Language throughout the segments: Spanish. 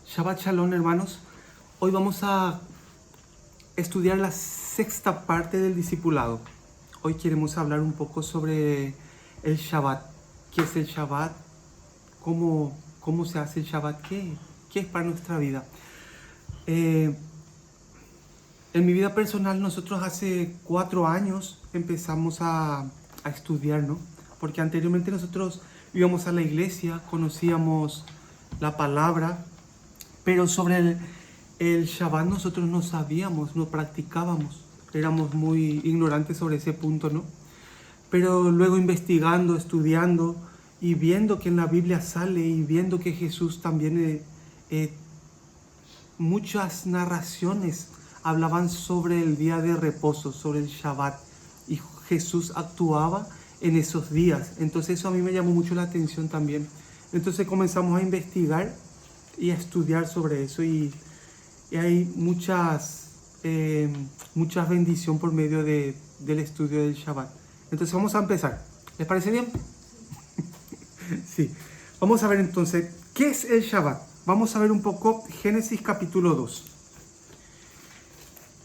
Shabbat Shalom, hermanos. Hoy vamos a estudiar la sexta parte del discipulado. Hoy queremos hablar un poco sobre el Shabbat. ¿Qué es el Shabbat? ¿Cómo se hace el Shabbat? ¿Qué es para nuestra vida? En mi vida personal, nosotros hace 4 años empezamos a estudiar, ¿no? Porque anteriormente nosotros íbamos a la iglesia, conocíamos la palabra, pero sobre el Shabbat nosotros no sabíamos, no practicábamos. Éramos muy ignorantes sobre ese punto, ¿no? Pero luego investigando, estudiando y viendo que en la Biblia sale y viendo que Jesús también, muchas narraciones hablaban sobre el día de reposo, sobre el Shabbat. Y Jesús actuaba en esos días. Entonces eso a mí me llamó mucho la atención también. Entonces comenzamos a investigar y a estudiar sobre eso. Y hay muchas bendición por medio del estudio del Shabbat. Entonces vamos a empezar. ¿Les parece bien? Sí. Vamos a ver entonces, ¿qué es el Shabbat? Vamos a ver un poco Génesis capítulo 2.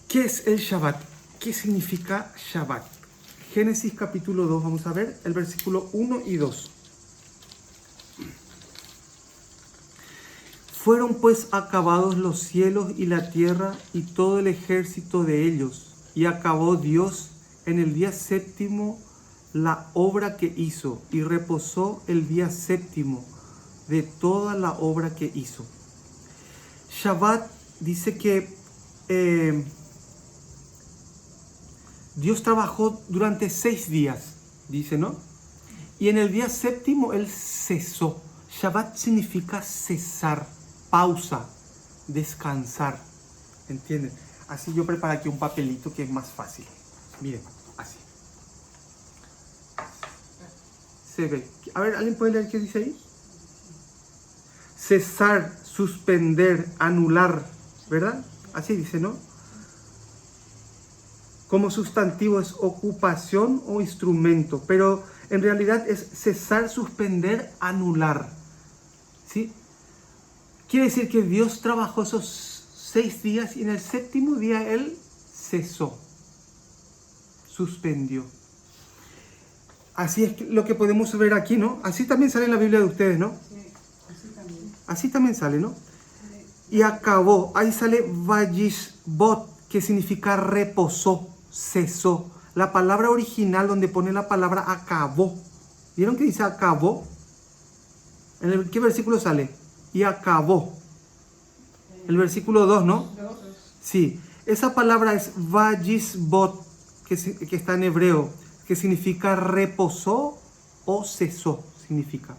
¿Qué es el Shabbat? ¿Qué significa Shabbat? Génesis capítulo 2, vamos a ver el versículo 1 y 2. Fueron pues acabados los cielos y la tierra y todo el ejército de ellos, y acabó Dios en el día séptimo la obra que hizo, y reposó el día séptimo de toda la obra que hizo. Shabbat dice que Dios trabajó durante 6 días, dice, ¿no? Y en el día séptimo Él cesó. Shabbat significa cesar, pausa, descansar, ¿entienden? Así yo preparé aquí un papelito que es más fácil. Miren, así. Se ve. A ver, ¿alguien puede leer qué dice ahí? Cesar, suspender, anular, ¿verdad? Así dice, ¿no? Como sustantivo es ocupación o instrumento, pero en realidad es cesar, suspender, anular, ¿sí? Quiere decir que Dios trabajó esos 6 días y en el séptimo día Él cesó, suspendió. Así es lo que podemos ver aquí, ¿no? Así también sale en la Biblia de ustedes, ¿no? Sí, así también. Así también sale, ¿no? Y acabó, ahí sale vayishbot, que significa reposó, cesó. La palabra original donde pone la palabra acabó. ¿Vieron que dice acabó? ¿En qué versículo sale? Y acabó. El versículo 2, ¿no? Sí. Esa palabra es vayishbot, que está en hebreo, que significa reposó o cesó, significa.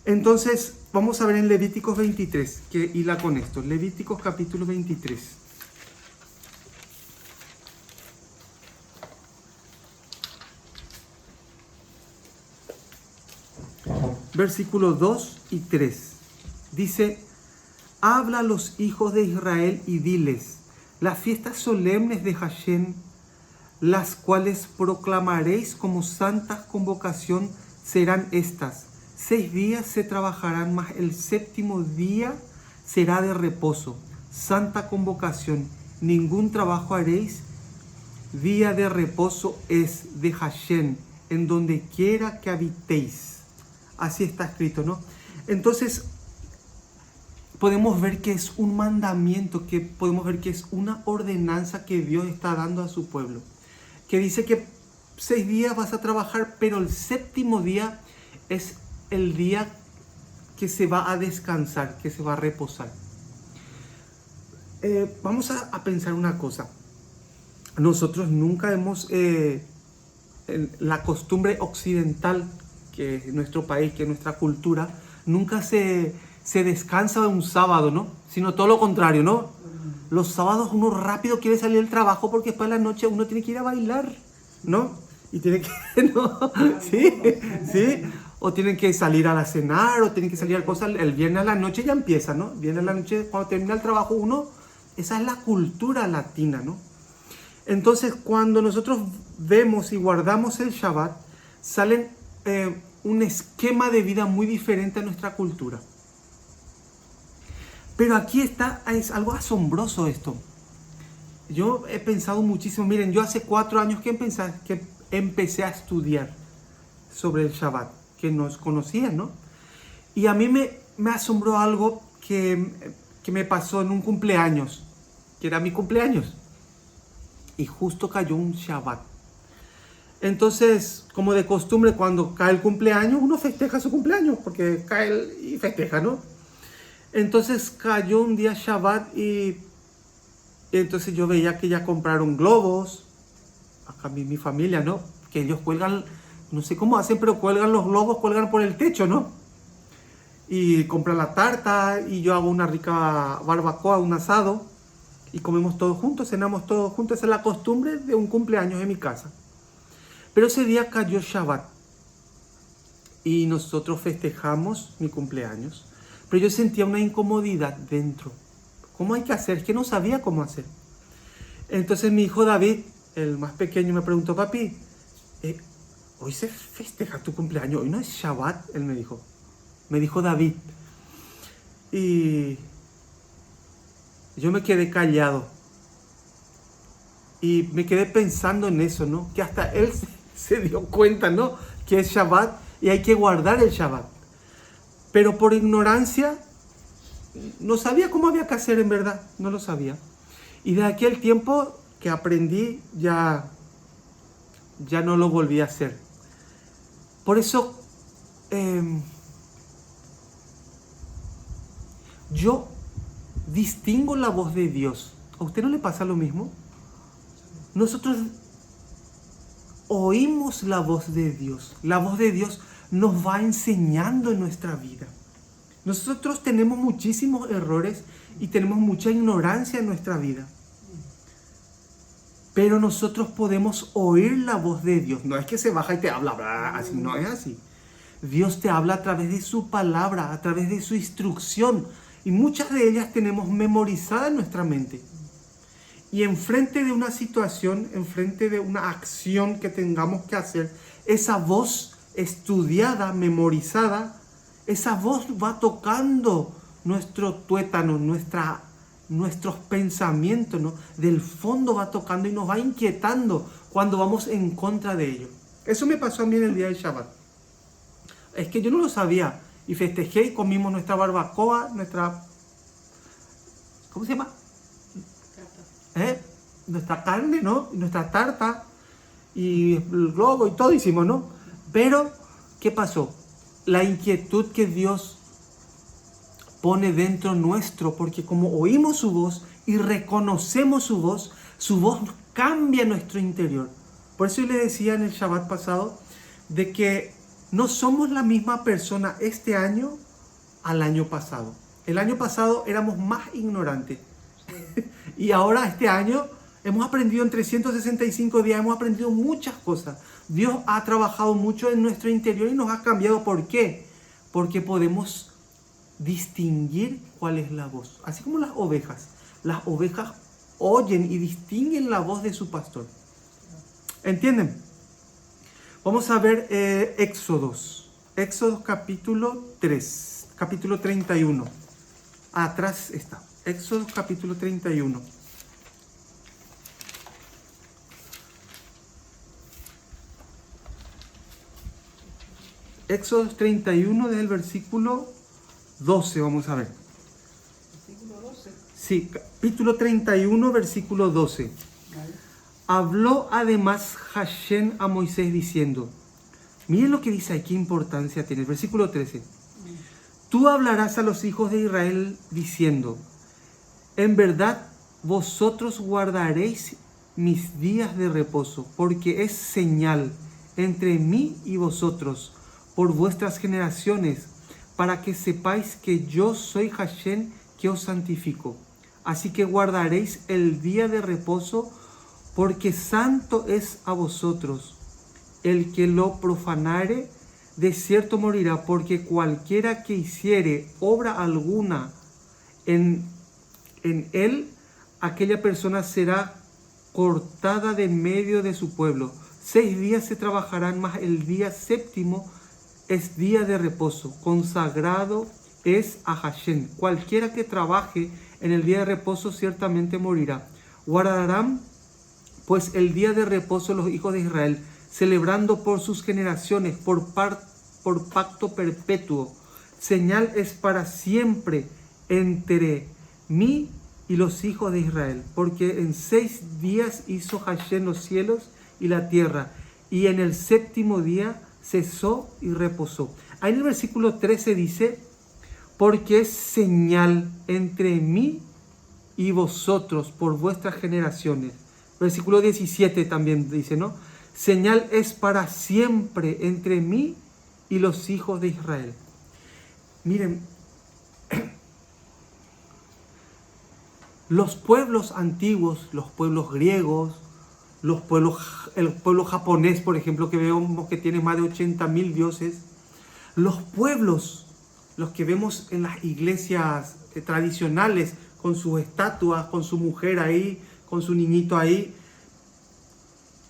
Entonces, vamos a ver en Levíticos 23, que hila con esto. Levíticos capítulo 23. Versículos 2 y 3. Dice, habla a los hijos de Israel y diles, las fiestas solemnes de Hashem, las cuales proclamaréis como santa convocación, serán estas. 6 días se trabajarán, mas el séptimo día será de reposo, santa convocación. Ningún trabajo haréis. Día de reposo es de Hashem, en donde quiera que habitéis. Así está escrito, ¿no? Entonces, podemos ver que es un mandamiento, que podemos ver que es una ordenanza que Dios está dando a su pueblo. Que dice que 6 días vas a trabajar, pero el séptimo día es el día que se va a descansar, que se va a reposar. Vamos a pensar una cosa. Nosotros nunca hemos, la costumbre occidental, que es nuestro país, que es nuestra cultura, nunca se descansa un sábado, ¿no? Sino todo lo contrario, ¿no? Los sábados uno rápido quiere salir del trabajo porque después de la noche uno tiene que ir a bailar, ¿no? Y tiene que, ¿no? Sí, sí. O tienen que salir a cenar, o tienen que salir a cosas. El viernes a la noche ya empieza, ¿no? Viernes a la noche, cuando termina el trabajo uno, esa es la cultura latina, ¿no? Entonces, cuando nosotros vemos y guardamos el Shabbat, salen un esquema de vida muy diferente a nuestra cultura. Pero aquí está, es algo asombroso esto. Yo he pensado muchísimo. Miren, yo hace 4 años que empecé a estudiar sobre el Shabbat, que no conocía, ¿no? Y a mí me asombró algo que me pasó en un cumpleaños, que era mi cumpleaños. Y justo cayó un Shabbat. Entonces, como de costumbre, cuando cae el cumpleaños, uno festeja su cumpleaños, porque cae y festeja, ¿no? Entonces cayó un día Shabbat y entonces yo veía que ya compraron globos, acá mi familia, ¿no? Que ellos cuelgan, no sé cómo hacen, pero cuelgan los globos, cuelgan por el techo, ¿no? Y compran la tarta y yo hago una rica barbacoa, un asado y comemos todos juntos, cenamos todos juntos. Esa es la costumbre de un cumpleaños en mi casa. Pero ese día cayó Shabbat y nosotros festejamos mi cumpleaños. Pero yo sentía una incomodidad dentro. ¿Cómo hay que hacer? Es que no sabía cómo hacer. Entonces mi hijo David, el más pequeño, me preguntó: papi, hoy se festeja tu cumpleaños, hoy no es Shabbat, él me dijo. Me dijo David. Y yo me quedé callado. Y me quedé pensando en eso, ¿no? Que hasta él se dio cuenta, ¿no? Que es Shabbat y hay que guardar el Shabbat. Pero por ignorancia no sabía cómo había que hacer, en verdad. No lo sabía. Y de aquel tiempo que aprendí ya no lo volví a hacer. Por eso yo distingo la voz de Dios. ¿A usted no le pasa lo mismo? Nosotros oímos la voz de Dios. La voz de Dios nos va enseñando en nuestra vida. Nosotros tenemos muchísimos errores y tenemos mucha ignorancia en nuestra vida. Pero nosotros podemos oír la voz de Dios. No es que se baja y te habla, así no es así. Dios te habla a través de su palabra, a través de su instrucción. Y muchas de ellas tenemos memorizadas en nuestra mente. Y enfrente de una situación, enfrente de una acción que tengamos que hacer, esa voz estudiada, memorizada, esa voz va tocando nuestro tuétano, nuestros pensamientos, ¿no? Del fondo va tocando y nos va inquietando cuando vamos en contra de ello. Eso me pasó a mí en el día del Shabbat. Es que yo no lo sabía. Y festejé y comimos nuestra barbacoa, ¿cómo se llama? Nuestra carne, ¿no? Nuestra tarta y el globo y todo hicimos, ¿no? Pero, ¿qué pasó? La inquietud que Dios pone dentro nuestro, porque como oímos su voz y reconocemos su voz cambia nuestro interior. Por eso yo le decía en el Shabbat pasado de que no somos la misma persona este año al año pasado. El año pasado éramos más ignorantes. Y ahora este año hemos aprendido en 365 días, hemos aprendido muchas cosas. Dios ha trabajado mucho en nuestro interior y nos ha cambiado. ¿Por qué? Porque podemos distinguir cuál es la voz. Así como las ovejas oyen y distinguen la voz de su pastor. ¿Entienden? Vamos a ver Éxodos capítulo 3, capítulo 31. Atrás está. Éxodo capítulo 31. Éxodo 31 desde el versículo 12, vamos a ver. ¿Versículo 12? Sí, capítulo 31, versículo 12. Vale. Habló además Hashem a Moisés diciendo, miren lo que dice ahí, qué importancia tiene. Versículo 13. Tú hablarás a los hijos de Israel diciendo, en verdad vosotros guardaréis mis días de reposo, porque es señal entre mí y vosotros por vuestras generaciones, para que sepáis que yo soy Hashem que os santifico. Así que guardaréis el día de reposo, porque santo es a vosotros. El que lo profanare, de cierto morirá, porque cualquiera que hiciere obra alguna en él, aquella persona será cortada de medio de su pueblo. 6 días se trabajarán, mas el día séptimo es día de reposo, consagrado es a Hashem. Cualquiera que trabaje en el día de reposo ciertamente morirá. Guardarán pues el día de reposo los hijos de Israel, celebrando por sus generaciones, por pacto perpetuo. Señal es para siempre entre mí y los hijos de Israel, porque en 6 días hizo Hashem los cielos y la tierra, y en el 7º día cesó y reposó. Ahí en el versículo 13 dice, porque es señal entre mí y vosotros por vuestras generaciones. Versículo 17 también dice, ¿no? Señal es para siempre entre mí y los hijos de Israel. Miren, los pueblos antiguos, los pueblos griegos, el pueblo japonés, por ejemplo, que vemos que tiene más de 80.000 dioses, los pueblos, los que vemos en las iglesias tradicionales, con sus estatuas, con su mujer ahí, con su niñito ahí,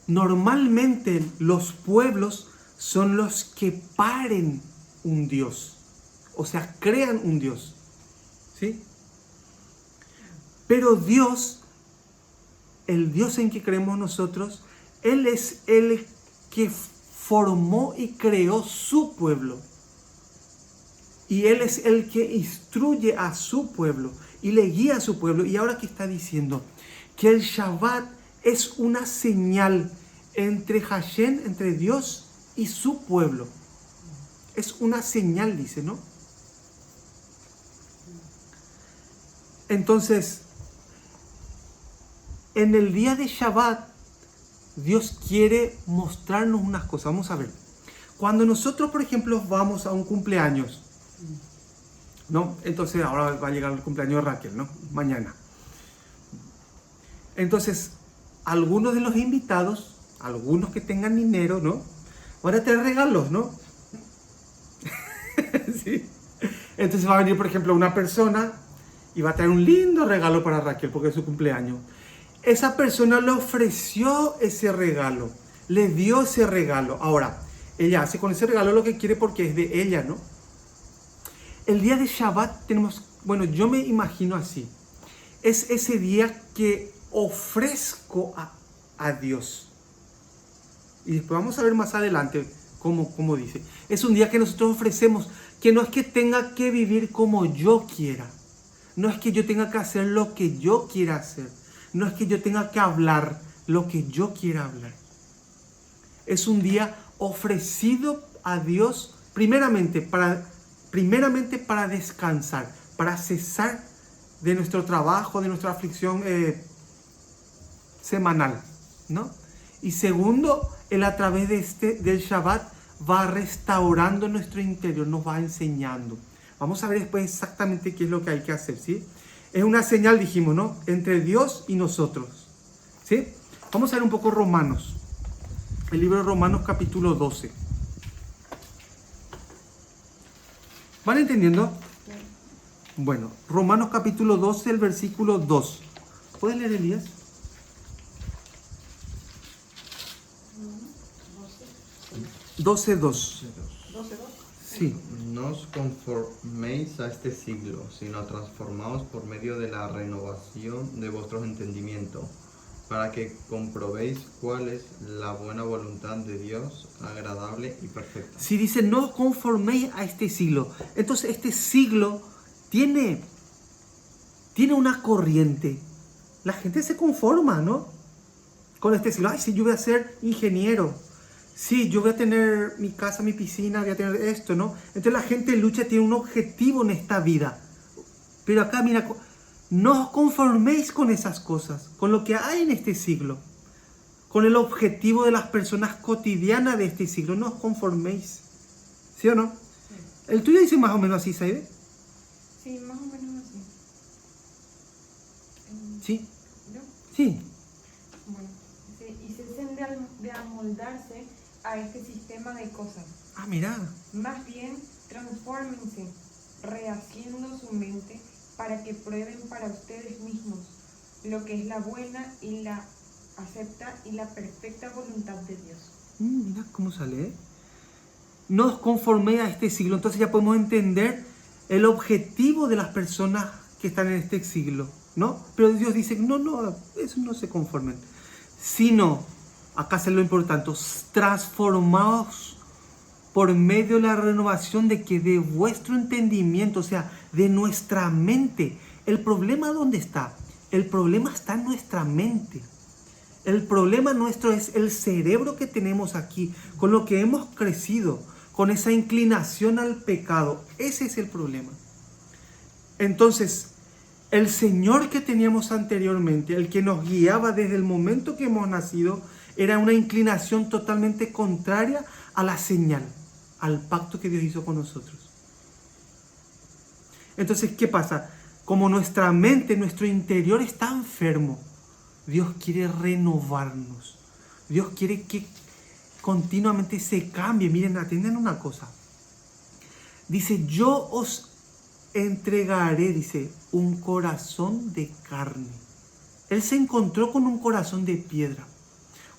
normalmente los pueblos son los que paren un dios, o sea, crean un dios, ¿sí? Pero Dios, el Dios en que creemos nosotros, Él es el que formó y creó su pueblo. Y Él es el que instruye a su pueblo y le guía a su pueblo. Y ahora que está diciendo que el Shabbat es una señal entre Hashem, entre Dios y su pueblo. Es una señal, dice, ¿no? Entonces, en el día de Shabbat, Dios quiere mostrarnos unas cosas. Vamos a ver. Cuando nosotros, por ejemplo, vamos a un cumpleaños, ¿no? Entonces, ahora va a llegar el cumpleaños de Raquel, ¿no? Mañana. Entonces, algunos de los invitados, algunos que tengan dinero, ¿no? Van a tener regalos, ¿no? ¿Sí? Entonces va a venir, por ejemplo, una persona y va a traer un lindo regalo para Raquel porque es su cumpleaños. Esa persona le ofreció ese regalo, le dio ese regalo. Ahora, ella hace con ese regalo lo que quiere porque es de ella, ¿no? El día de Shabbat tenemos, bueno, yo me imagino así. Es ese día que ofrezco a Dios. Y después vamos a ver más adelante cómo dice. Es un día que nosotros ofrecemos, que no es que tenga que vivir como yo quiera. No es que yo tenga que hacer lo que yo quiera hacer. No es que yo tenga que hablar lo que yo quiera hablar. Es un día ofrecido a Dios primeramente para descansar, para cesar de nuestro trabajo, de nuestra aflicción semanal, ¿no? Y segundo, Él a través del Shabbat va restaurando nuestro interior, nos va enseñando. Vamos a ver después exactamente qué es lo que hay que hacer, ¿sí? Es una señal, dijimos, ¿no? Entre Dios y nosotros, ¿sí? Vamos a ver un poco Romanos. El libro de Romanos capítulo 12. ¿Van entendiendo? Bueno, Romanos capítulo 12, el versículo 2. ¿Puedes leer, Elías? 12:2. Sí. No os conforméis a este siglo, sino transformaos por medio de la renovación de vuestros entendimientos, para que comprobéis cuál es la buena voluntad de Dios, agradable y perfecta. Si dice, no os conforméis a este siglo, entonces este siglo tiene una corriente. La gente se conforma, ¿no? Con este siglo. Ay, sí, yo voy a ser ingeniero. Sí, yo voy a tener mi casa, mi piscina, voy a tener esto, ¿no? Entonces la gente lucha, tiene un objetivo en esta vida. Pero acá, mira, no os conforméis con esas cosas, con lo que hay en este siglo, con el objetivo de las personas cotidianas de este siglo. No os conforméis. ¿Sí o no? Sí. ¿El tuyo dice más o menos así, Saide? Sí, más o menos así. ¿Sí? ¿Yo? Sí. Bueno, y cesen de amoldarse a este sistema de cosas. Ah, mira. Más bien, transfórmense, rehaciendo su mente para que prueben para ustedes mismos lo que es la buena y la acepta y la perfecta voluntad de Dios. Mira cómo sale, ¿eh? No os conforméis a este siglo. Entonces ya podemos entender el objetivo de las personas que están en este siglo, ¿no? Pero Dios dice, no, eso no se conformen, sino, acá es lo importante, transformados por medio de la renovación de vuestro entendimiento, o sea, de nuestra mente. ¿El problema dónde está? El problema está en nuestra mente. El problema nuestro es el cerebro que tenemos aquí, con lo que hemos crecido, con esa inclinación al pecado. Ese es el problema. Entonces, el Señor que teníamos anteriormente, el que nos guiaba desde el momento que hemos nacido, era una inclinación totalmente contraria a la señal, al pacto que Dios hizo con nosotros. Entonces, ¿qué pasa? Como nuestra mente, nuestro interior está enfermo, Dios quiere renovarnos. Dios quiere que continuamente se cambie. Miren, atiendan una cosa. Dice, yo os entregaré, dice, un corazón de carne. Él se encontró con un corazón de piedra,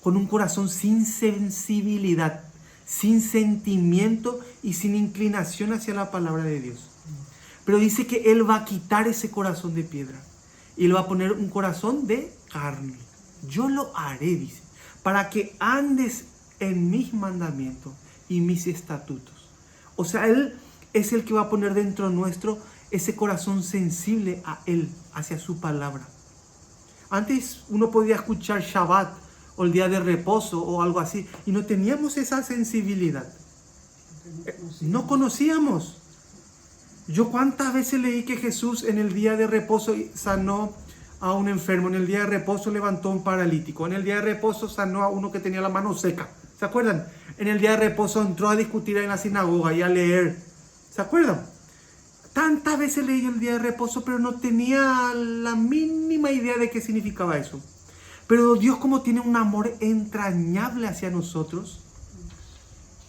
con un corazón sin sensibilidad, sin sentimiento y sin inclinación hacia la palabra de Dios. Pero dice que Él va a quitar ese corazón de piedra y le va a poner un corazón de carne. Yo lo haré, dice, para que andes en mis mandamientos y mis estatutos. O sea, Él es el que va a poner dentro nuestro ese corazón sensible a Él, hacia su palabra. Antes uno podía escuchar Shabbat o el día de reposo o algo así y no teníamos esa sensibilidad. No conocíamos. Yo cuántas veces leí que Jesús en el día de reposo sanó a un enfermo, en el día de reposo levantó a un paralítico, en el día de reposo sanó a uno que tenía la mano seca. ¿Se acuerdan? En el día de reposo entró a discutir en la sinagoga y a leer. ¿Se acuerdan? Tantas veces leí el día de reposo, pero no tenía la mínima idea de qué significaba eso. Pero Dios, como tiene un amor entrañable hacia nosotros,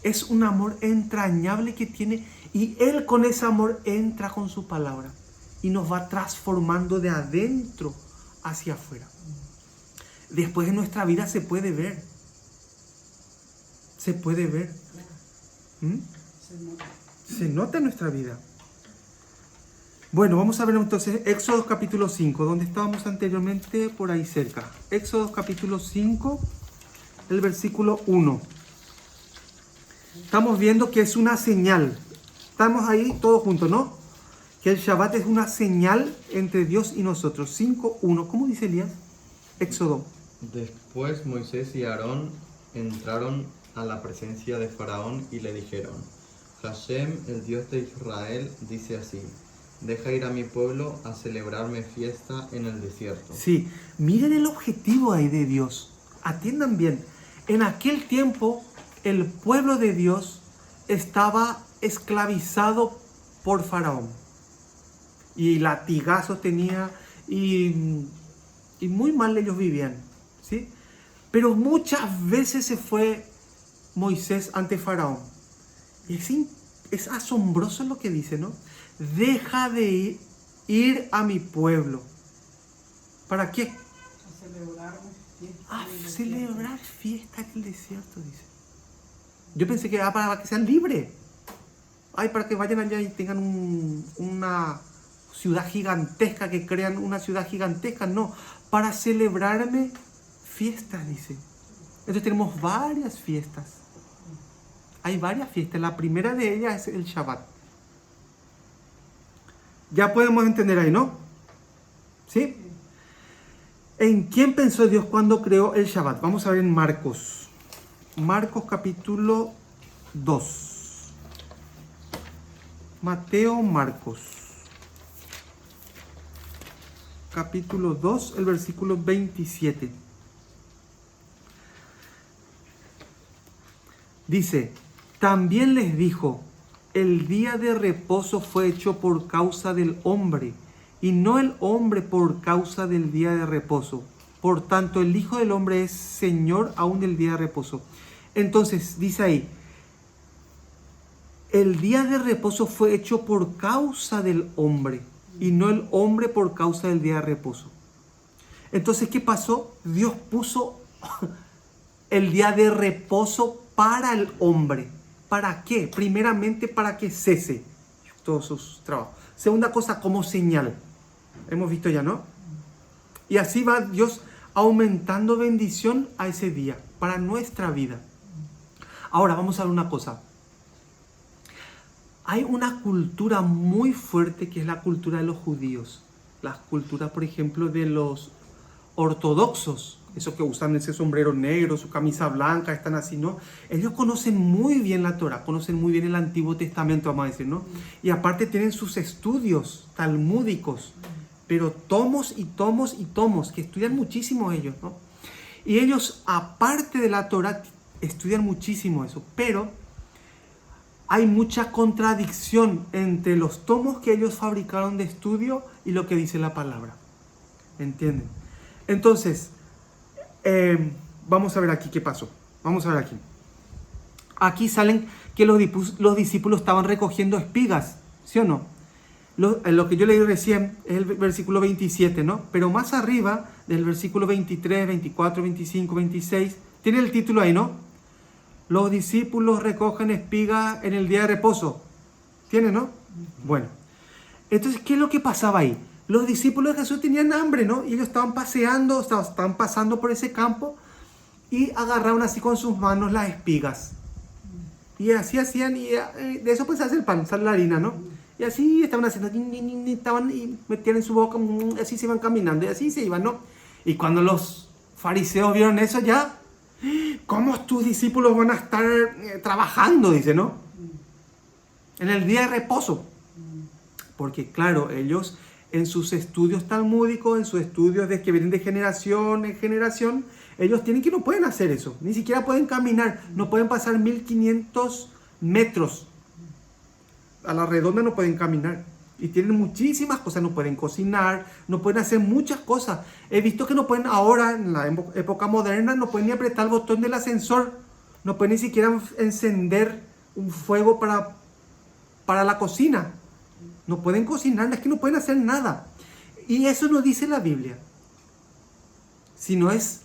es un amor entrañable que tiene, y Él con ese amor entra con su palabra y nos va transformando de adentro hacia afuera. Después en nuestra vida se puede ver. Se puede ver. Se nota en nuestra vida. Bueno, vamos a ver entonces Éxodo capítulo 5, donde estábamos anteriormente, por ahí cerca. Éxodo capítulo 5, el versículo 1. Estamos viendo que es una señal. Estamos ahí todos juntos, ¿no? Que el Shabbat es una señal entre Dios y nosotros. 5:1. ¿Cómo dice Elías? Éxodo. Después Moisés y Aarón entraron a la presencia de Faraón y le dijeron: Hashem, el Dios de Israel, dice así: deja ir a mi pueblo a celebrarme fiesta en el desierto. Sí, miren el objetivo ahí de Dios. Atiendan bien. En aquel tiempo, el pueblo de Dios estaba esclavizado por Faraón. Y latigazos tenía y muy mal ellos vivían, ¿sí? Pero muchas veces se fue Moisés ante Faraón. Y es asombroso lo que dice, ¿no? Deja de ir a mi pueblo. ¿Para qué? A celebrar fiesta en el desierto, dice. Yo pensé que era para que sean libres. Ay, para que vayan allá y tengan una ciudad gigantesca, que crean una ciudad gigantesca. No, para celebrarme fiestas, dice. Entonces tenemos varias fiestas. Hay varias fiestas. La primera de ellas es el Shabbat. Ya podemos entender ahí, ¿no? ¿Sí? ¿En quién pensó Dios cuando creó el Shabbat? Vamos a ver en Marcos. Marcos capítulo 2. Mateo, Marcos. Capítulo 2, el versículo 27. Dice, también les dijo: el día de reposo fue hecho por causa del hombre, y no el hombre por causa del día de reposo. Por tanto, el Hijo del Hombre es Señor aún del día de reposo. Entonces, dice ahí, el día de reposo fue hecho por causa del hombre, y no el hombre por causa del día de reposo. Entonces, ¿qué pasó? Dios puso el día de reposo para el hombre. ¿Para qué? Primeramente para que cese. todos sus trabajos. Segunda cosa, como señal. Hemos visto ya, ¿no? Y así va Dios aumentando bendición a ese día, para nuestra vida. Ahora, vamos a ver una cosa. Hay una cultura muy fuerte que es la cultura de los judíos. La cultura, por ejemplo, de los ortodoxos. Esos que usan ese sombrero negro, su camisa blanca, están así, ¿no? Ellos conocen muy bien la Torah, conocen muy bien el Antiguo Testamento, vamos a decir, ¿no? Y aparte tienen sus estudios talmúdicos, pero tomos y tomos y tomos, que estudian muchísimo ellos, ¿no? Y ellos, aparte de la Torah, estudian muchísimo eso, pero hay mucha contradicción entre los tomos que ellos fabricaron de estudio y lo que dice la palabra. ¿Entienden? Entonces, vamos a ver aquí qué pasó. Vamos a ver aquí. Aquí salen que los discípulos estaban recogiendo espigas, ¿sí o no? Lo que yo leí recién es el versículo 27, ¿no? Pero más arriba, del versículo 23, 24, 25, 26, tiene el título ahí, ¿no? Los discípulos recogen espigas en el día de reposo. ¿Tiene, no? Bueno. Entonces, ¿qué es lo que pasaba ahí? Los discípulos de Jesús tenían hambre, ¿no? Y ellos estaban paseando, estaban pasando por ese campo y agarraron así con sus manos las espigas. Y así hacían, y de eso pues se hace el pan, sale la harina, ¿no? Y así estaban haciendo, y metían en su boca, así se iban caminando, y así se iban, ¿no? Y cuando los fariseos vieron eso ya, ¿cómo tus discípulos van a estar trabajando? Dice, ¿no? En el día de reposo. Porque claro, ellos en sus estudios talmúdicos, en sus estudios de que vienen de generación en generación, ellos tienen que no pueden hacer eso. Ni siquiera pueden caminar, no pueden pasar 1500 metros. A la redonda no pueden caminar. Y tienen muchísimas cosas, no pueden cocinar, no pueden hacer muchas cosas. He visto que no pueden ahora, en la época moderna, no pueden ni apretar el botón del ascensor. No pueden ni siquiera encender un fuego para la cocina. No pueden cocinar, es que no pueden hacer nada. Y eso no dice la Biblia, sino es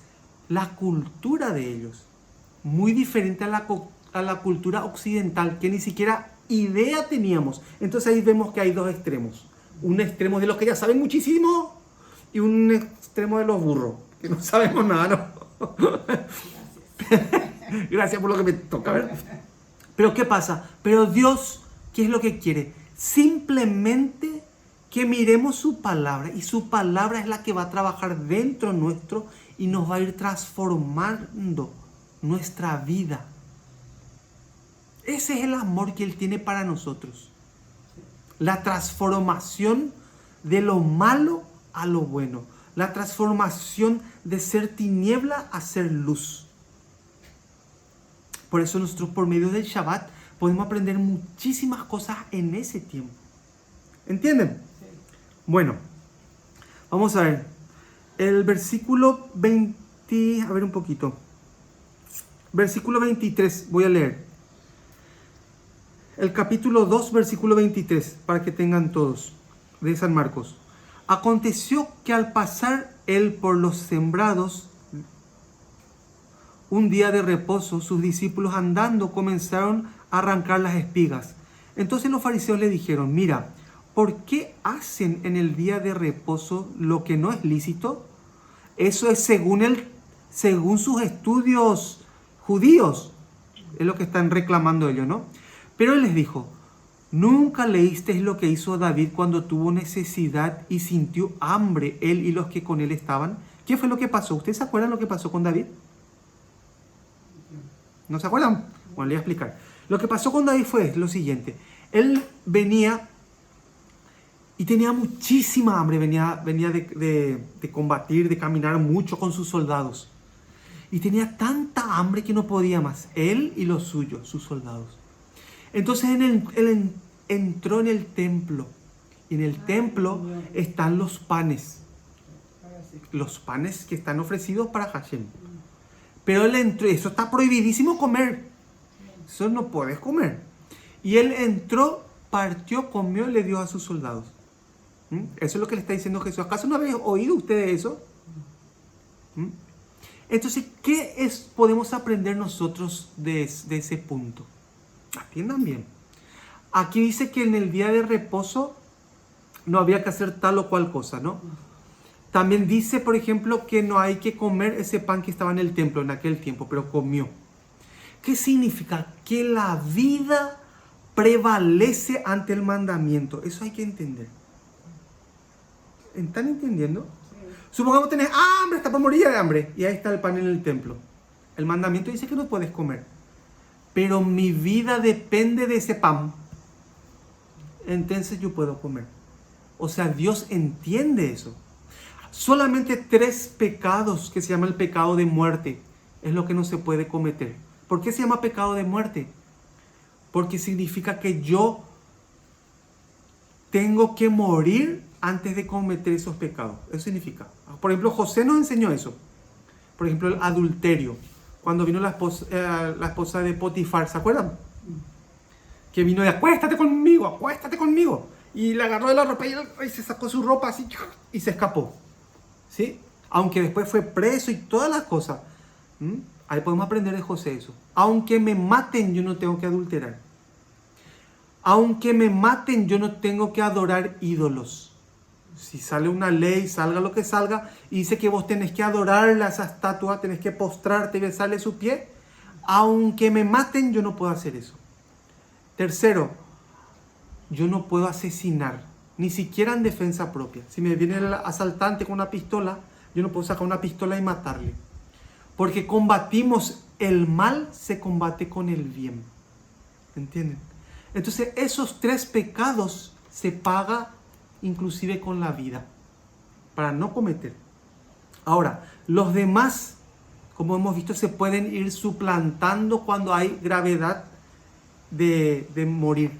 la cultura de ellos. Muy diferente a la cultura occidental, que ni siquiera idea teníamos. Entonces ahí vemos que hay dos extremos. Un extremo de los que ya saben muchísimo y un extremo de los burros, que no sabemos nada, ¿no? Gracias por lo que me toca, ¿verdad? Pero ¿qué pasa? Pero Dios, ¿qué es lo que quiere? Simplemente que miremos su palabra, y su palabra es la que va a trabajar dentro nuestro y nos va a ir transformando nuestra vida. Ese es el amor que Él tiene para nosotros. La transformación de lo malo a lo bueno. La transformación de ser tiniebla a ser luz. Por eso nosotros, por medio del Shabbat, podemos aprender muchísimas cosas en ese tiempo. ¿Entienden? Sí. Bueno, vamos a ver. El versículo 20, a ver un poquito. Versículo 23, voy a leer. El capítulo 2, versículo 23, para que tengan todos, de San Marcos. Aconteció que al pasar él por los sembrados, un día de reposo, sus discípulos andando comenzaron a arrancar las espigas. Entonces los fariseos le dijeron, mira, ¿por qué hacen en el día de reposo lo que no es lícito? Eso es según sus estudios judíos. Es lo que están reclamando ellos, ¿no? Pero él les dijo, ¿nunca leísteis lo que hizo David cuando tuvo necesidad y sintió hambre él y los que con él estaban? ¿Qué fue lo que pasó? ¿Ustedes se acuerdan lo que pasó con David? ¿No se acuerdan? Bueno, le voy a explicar. Lo que pasó con David fue lo siguiente. Él venía y tenía muchísima hambre. Venía de combatir, de caminar mucho con sus soldados. Y tenía tanta hambre que no podía más. Él y los suyos, sus soldados. Entonces él entró en el templo. Y en el templo están los panes. Los panes que están ofrecidos para Hashem. Pero él entró, eso está prohibidísimo comer. Eso no puedes comer. Y él entró, partió, comió y le dio a sus soldados. Eso es lo que le está diciendo Jesús. ¿Acaso no habéis oído ustedes eso? Entonces, ¿qué podemos aprender nosotros de ese punto? Atiendan bien. Aquí dice que en el día de reposo no había que hacer tal o cual cosa, ¿no? También dice, por ejemplo, que no hay que comer ese pan que estaba en el templo en aquel tiempo, pero comió. ¿Qué significa? Que la vida prevalece ante el mandamiento. Eso hay que entender. ¿Están entendiendo? Supongamos que tenés hambre, está por morir de hambre, y ahí está el pan en el templo. El mandamiento dice que no puedes comer, pero mi vida depende de ese pan. Entonces yo puedo comer. O sea, Dios entiende eso. Solamente 3 pecados que se llama el pecado de muerte es lo que no se puede cometer. ¿Por qué se llama pecado de muerte? Porque significa que yo tengo que morir antes de cometer esos pecados. Eso significa. Por ejemplo, José nos enseñó eso. Por ejemplo, el adulterio. Cuando vino la esposa de Potifar, ¿se acuerdan? Que vino de acuéstate conmigo. Y le agarró de la ropa y se sacó su ropa así y se escapó. ¿Sí? Aunque después fue preso y todas las cosas. Ahí podemos aprender de José eso. Aunque me maten, yo no tengo que adulterar. Aunque me maten, yo no tengo que adorar ídolos. Si sale una ley, salga lo que salga, y dice que vos tenés que adorarla a esa estatua, tenés que postrarte y besarle su pie, aunque me maten, yo no puedo hacer eso. Tercero, yo no puedo asesinar, ni siquiera en defensa propia. Si me viene el asaltante con una pistola, yo no puedo sacar una pistola y matarle. Porque combatimos el mal, se combate con el bien. ¿Entienden? Entonces esos 3 pecados se paga inclusive con la vida, para no cometer. Ahora, los demás, como hemos visto, se pueden ir suplantando cuando hay gravedad de morir.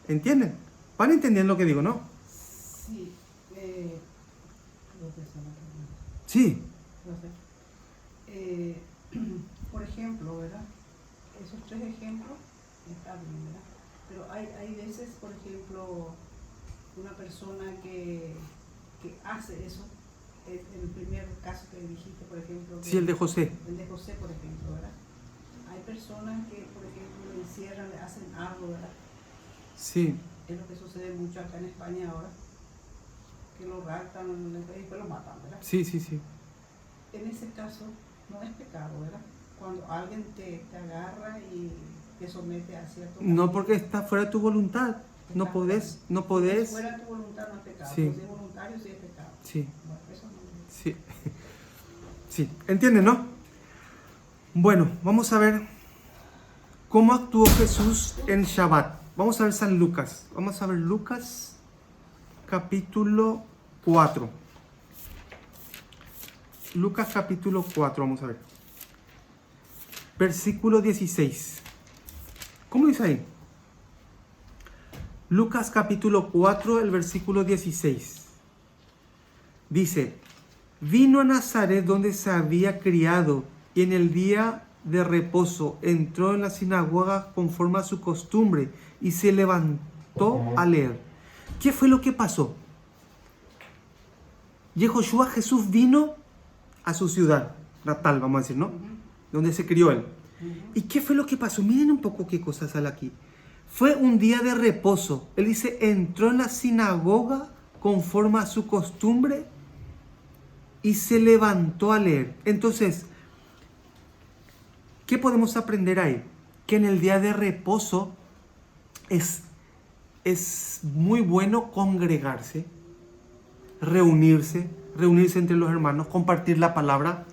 ¿Entienden? ¿Van entendiendo lo que digo, no? Sí. Sí. Por ejemplo, ¿verdad? Esos 3 ejemplos están bien, ¿verdad? Pero hay veces, por ejemplo, una persona que hace eso, en el primer caso que dijiste, por ejemplo. Sí, el de José. El de José, por ejemplo, ¿verdad? Hay personas que, por ejemplo, lo encierran, le hacen algo, ¿verdad? Sí. Es lo que sucede mucho acá en España ahora, que lo raptan y después lo matan, ¿verdad? Sí, sí, sí. En ese caso no es pecado, ¿verdad? Cuando alguien te agarra y te somete a cierto... No, porque está fuera de tu voluntad. No podés. Si fuera de tu voluntad no es pecado. Sí. Si es voluntario sí es pecado. Sí. Bueno, eso no es. Sí. Sí. ¿Entienden, no? Bueno, vamos a ver cómo actuó Jesús en Shabbat. Vamos a ver San Lucas. Vamos a ver Lucas capítulo 4. Lucas capítulo 4, vamos a ver. Versículo 16. ¿Cómo dice ahí? Lucas capítulo 4, el versículo 16. Dice, vino a Nazaret donde se había criado y en el día de reposo entró en la sinagoga conforme a su costumbre y se levantó a leer. ¿Qué fue lo que pasó? Yehoshua, Jesús vino a su ciudad natal, vamos a decir, ¿no? Donde se crió él. ¿Y qué fue lo que pasó? Miren un poco qué cosa sale aquí. Fue un día de reposo. Él dice, entró en la sinagoga conforme a su costumbre y se levantó a leer. Entonces, ¿qué podemos aprender ahí? Que en el día de reposo es muy bueno congregarse, reunirse entre los hermanos, compartir la palabra,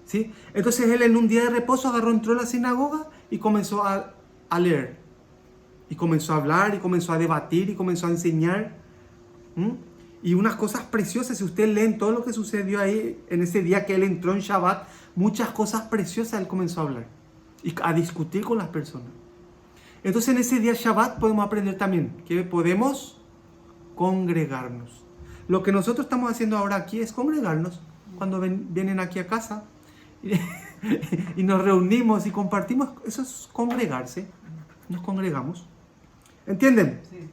¿sí? Entonces él en un día de reposo entró a la sinagoga y comenzó a leer. Y comenzó a hablar, y comenzó a debatir, y comenzó a enseñar. Y unas cosas preciosas, si ustedes leen todo lo que sucedió ahí, en ese día que él entró en Shabbat, muchas cosas preciosas él comenzó a hablar. Y a discutir con las personas. Entonces en ese día Shabbat podemos aprender también que podemos congregarnos. Lo que nosotros estamos haciendo ahora aquí es congregarnos. Cuando vienen aquí a casa y nos reunimos y compartimos, eso es congregarse. Nos congregamos. ¿Entienden? Sí.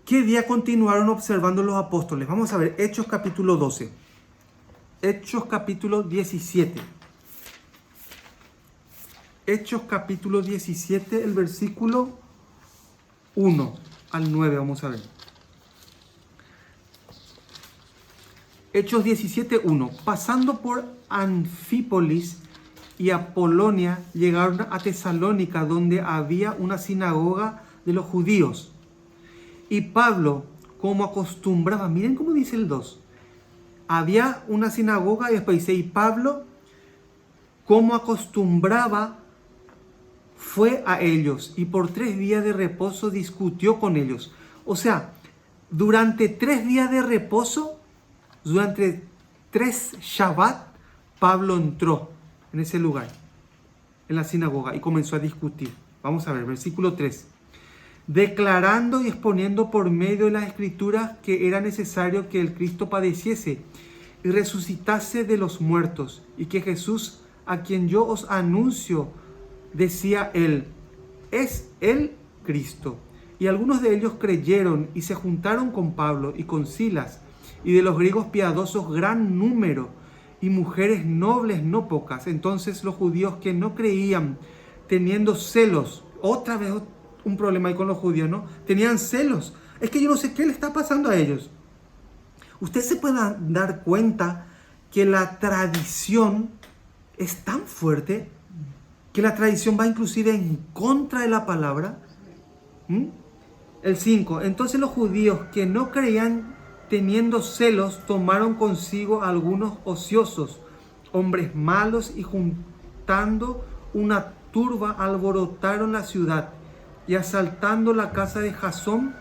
¿Qué día continuaron observando los apóstoles? Vamos a ver Hechos capítulo 12. Hechos capítulo 17. Hechos capítulo 17, el versículo 1 al 9, vamos a ver. Hechos 17, 1. Pasando por Anfípolis y Apolonia, llegaron a Tesalónica, donde había una sinagoga de los judíos. Y Pablo, como acostumbraba, miren cómo dice el 2. Había una sinagoga y después dice, y Pablo, como acostumbraba, fue a ellos y por 3 días de reposo discutió con ellos. O sea, durante 3 días de reposo, durante 3 Shabbat, Pablo entró en ese lugar, en la sinagoga, y comenzó a discutir. Vamos a ver, versículo 3. Declarando y exponiendo por medio de las escrituras que era necesario que el Cristo padeciese y resucitase de los muertos, y que Jesús, a quien yo os anuncio, decía él, es el Cristo. Y algunos de ellos creyeron y se juntaron con Pablo y con Silas, y de los griegos piadosos gran número, y mujeres nobles no pocas. Entonces los judíos que no creían, teniendo celos, otra vez un problema ahí con los judíos, ¿no? Tenían celos. Es que yo no sé qué le está pasando a ellos. Usted se puede dar cuenta que la tradición es tan fuerte que la tradición va inclusive en contra de la palabra. El 5. Entonces los judíos que no creían, teniendo celos, tomaron consigo a algunos ociosos, hombres malos, y juntando una turba alborotaron la ciudad, y asaltando la casa de Jasón,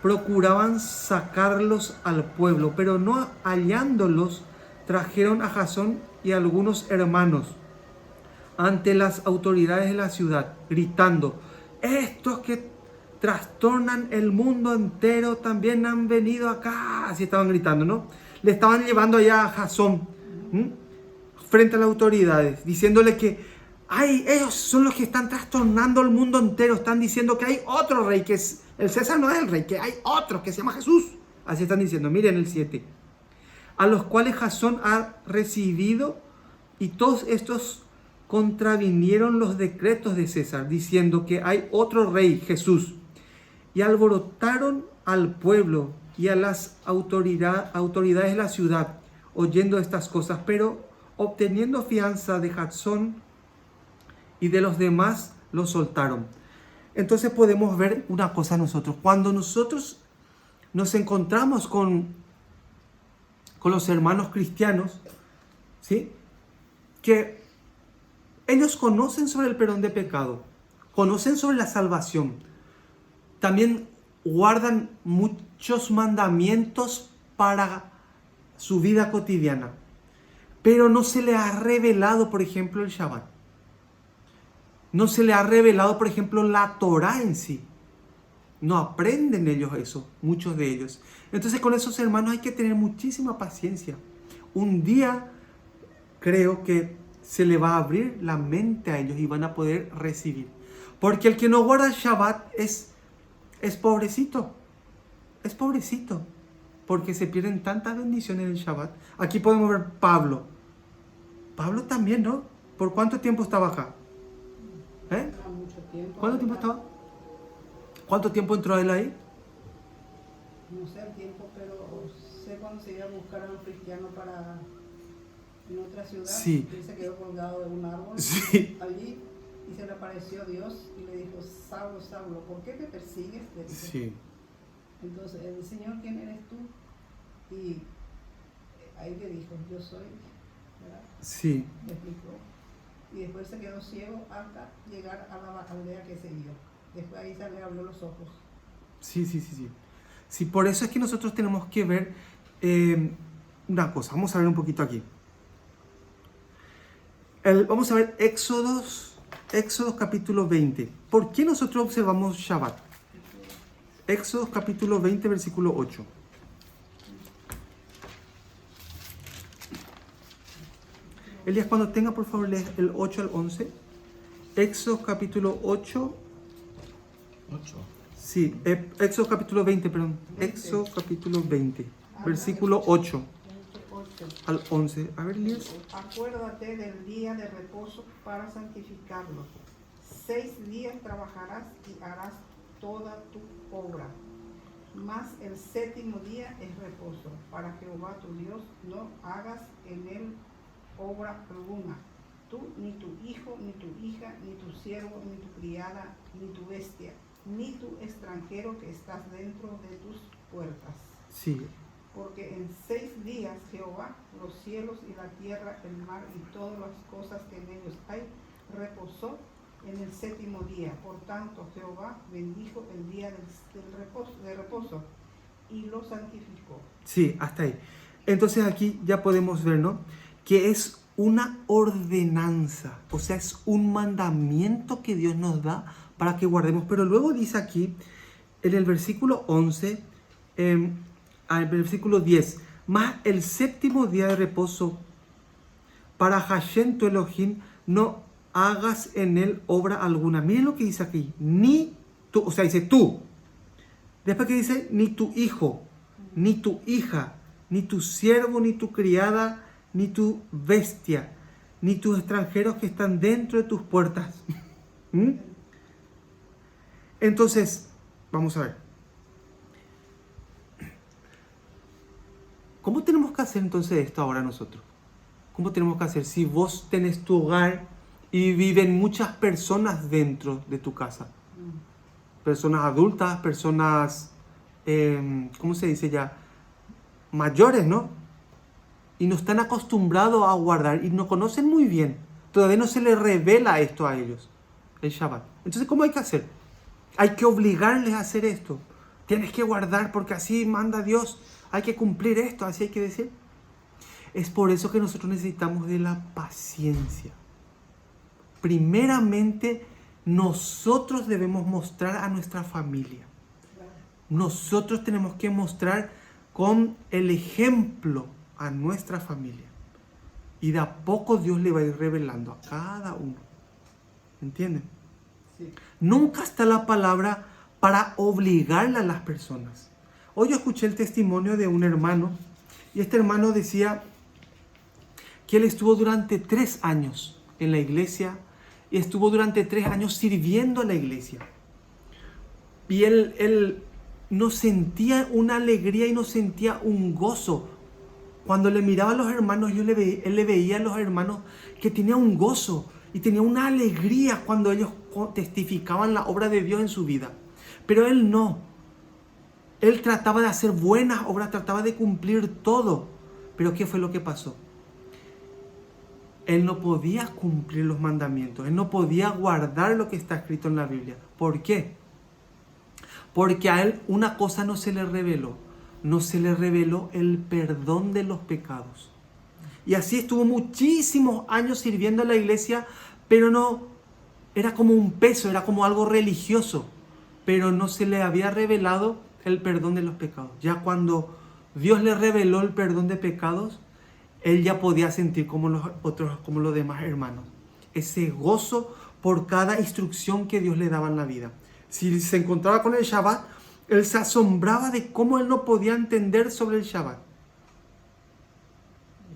procuraban sacarlos al pueblo, pero no hallándolos, trajeron a Jasón y a algunos hermanos ante las autoridades de la ciudad, gritando, estos que trastornan el mundo entero también han venido acá. Así estaban gritando, ¿no? Le estaban llevando allá a Jasón frente a las autoridades, diciéndole que ellos son los que están trastornando el mundo entero. Están diciendo que hay otro rey, que es el César, no es el rey, que hay otro que se llama Jesús. Así están diciendo. Miren el 7. A los cuales Jasón ha recibido, y todos estos contravinieron los decretos de César, diciendo que hay otro rey, Jesús. Y alborotaron al pueblo y a las autoridades de la ciudad, oyendo estas cosas, pero obteniendo fianza de Jasón y de los demás, los soltaron. Entonces podemos ver una cosa nosotros. Cuando nosotros nos encontramos con los hermanos cristianos, ¿sí?, que ellos conocen sobre el perdón de pecado, conocen sobre la salvación, también guardan muchos mandamientos para su vida cotidiana, pero no se le ha revelado, por ejemplo, el Shabbat. No se le ha revelado, por ejemplo, la Torah en sí. No aprenden ellos eso, muchos de ellos. Entonces con esos hermanos hay que tener muchísima paciencia. Un día creo que se le va a abrir la mente a ellos y van a poder recibir. Porque el que no guarda el Shabbat es pobrecito. Es pobrecito. Porque se pierden tantas bendiciones en el Shabbat. Aquí podemos ver Pablo. Pablo también, ¿no? ¿Por cuánto tiempo estaba acá? Mucho tiempo. ¿Cuánto tiempo estaba? ¿Cuánto tiempo entró él ahí? No sé el tiempo, pero sé cuando se iba a buscar a un cristiano en otra ciudad. Sí. Él se quedó colgado de un árbol Sí. allí y se le apareció Dios y le dijo, Saulo, Saulo, ¿por qué me persigues? Le dijo. Sí. Entonces, el Señor, ¿quién eres tú? Y ahí le dijo, yo soy, ¿verdad? Sí. Le explicó. Y después se quedó ciego hasta llegar a la aldea que siguió. Después ahí se le abrió los ojos. Sí. Sí, por eso es que nosotros tenemos que ver una cosa. Vamos a ver un poquito aquí. Vamos a ver Éxodos capítulo 20. ¿Por qué nosotros observamos Shabbat? Éxodos capítulo 20, versículo 8. Elías, cuando tenga, por favor, lee el 8 al 11. Éxodos capítulo 8. 8. Sí, Éxodo capítulo 20, perdón. Éxodo capítulo 20, versículo 8 al 11. A ver, Elías. Acuérdate del día de reposo para santificarlo. 6 días trabajarás y harás toda tu obra. Mas el séptimo día es reposo para Jehová tu Dios. No hagas en él obra alguna. Tú, ni tu hijo, ni tu hija, ni tu siervo, ni tu criada, ni tu bestia, ni tu extranjero que estás dentro de tus puertas. Sí, Porque en 6 días Jehová, los cielos y la tierra, el mar y todas las cosas que en ellos hay, reposó en el séptimo día. Por tanto, Jehová bendijo el día de reposo y lo santificó. sí, hasta ahí. Entonces aquí ya podemos ver, ¿no? Que es una ordenanza, o sea, es un mandamiento que Dios nos da para que guardemos. Pero luego dice aquí, en el versículo 11, al versículo 10, más el séptimo día de reposo para Hashem tu Elohim, no hagas en él obra alguna. Miren lo que dice aquí, ni tú, o sea, dice tú. Después que dice, ni tu hijo, ni tu hija, ni tu siervo, ni tu criada, ni tu bestia, ni tus extranjeros que están dentro de tus puertas. ¿Mm? Entonces, vamos a ver. ¿Cómo tenemos que hacer entonces esto ahora nosotros? ¿Cómo tenemos que hacer si vos tenés tu hogar y viven muchas personas dentro de tu casa? Personas adultas, personas, ¿cómo se dice ya? Mayores, ¿no? Y no están acostumbrados a guardar y no conocen muy bien. Todavía no se les revela esto a ellos, el Shabbat. Entonces, ¿cómo hay que hacer? Hay que obligarles a hacer esto. Tienes que guardar porque así manda Dios. Hay que cumplir esto, así hay que decir. Es por eso que nosotros necesitamos de la paciencia. Primeramente, nosotros debemos mostrar a nuestra familia. Nosotros tenemos que mostrar con el ejemplo a nuestra familia. Y de a poco Dios le va a ir revelando a cada uno. ¿Entienden? Sí. Nunca está la palabra para obligarle a las personas. Hoy yo escuché el testimonio de un hermano y este hermano decía que él estuvo durante 3 años en la iglesia y estuvo durante 3 años sirviendo a la iglesia. Y él no sentía una alegría y no sentía un gozo. Cuando le miraba a los hermanos, él le veía a los hermanos que tenía un gozo y tenía una alegría cuando ellos testificaban la obra de Dios en su vida. Pero él no. Él trataba de hacer buenas obras, trataba de cumplir todo. Pero ¿qué fue lo que pasó? Él no podía cumplir los mandamientos. Él no podía guardar lo que está escrito en la Biblia. ¿Por qué? Porque a él una cosa no se le reveló. No se le reveló el perdón de los pecados. Y así estuvo muchísimos años sirviendo a la iglesia, pero no, era como un peso, era como algo religioso. Pero no se le había revelado el perdón de los pecados. Ya cuando Dios le reveló el perdón de pecados, él ya podía sentir como los demás hermanos. Ese gozo por cada instrucción que Dios le daba en la vida. Si se encontraba con el Shabbat, él se asombraba de cómo él no podía entender sobre el Shabbat.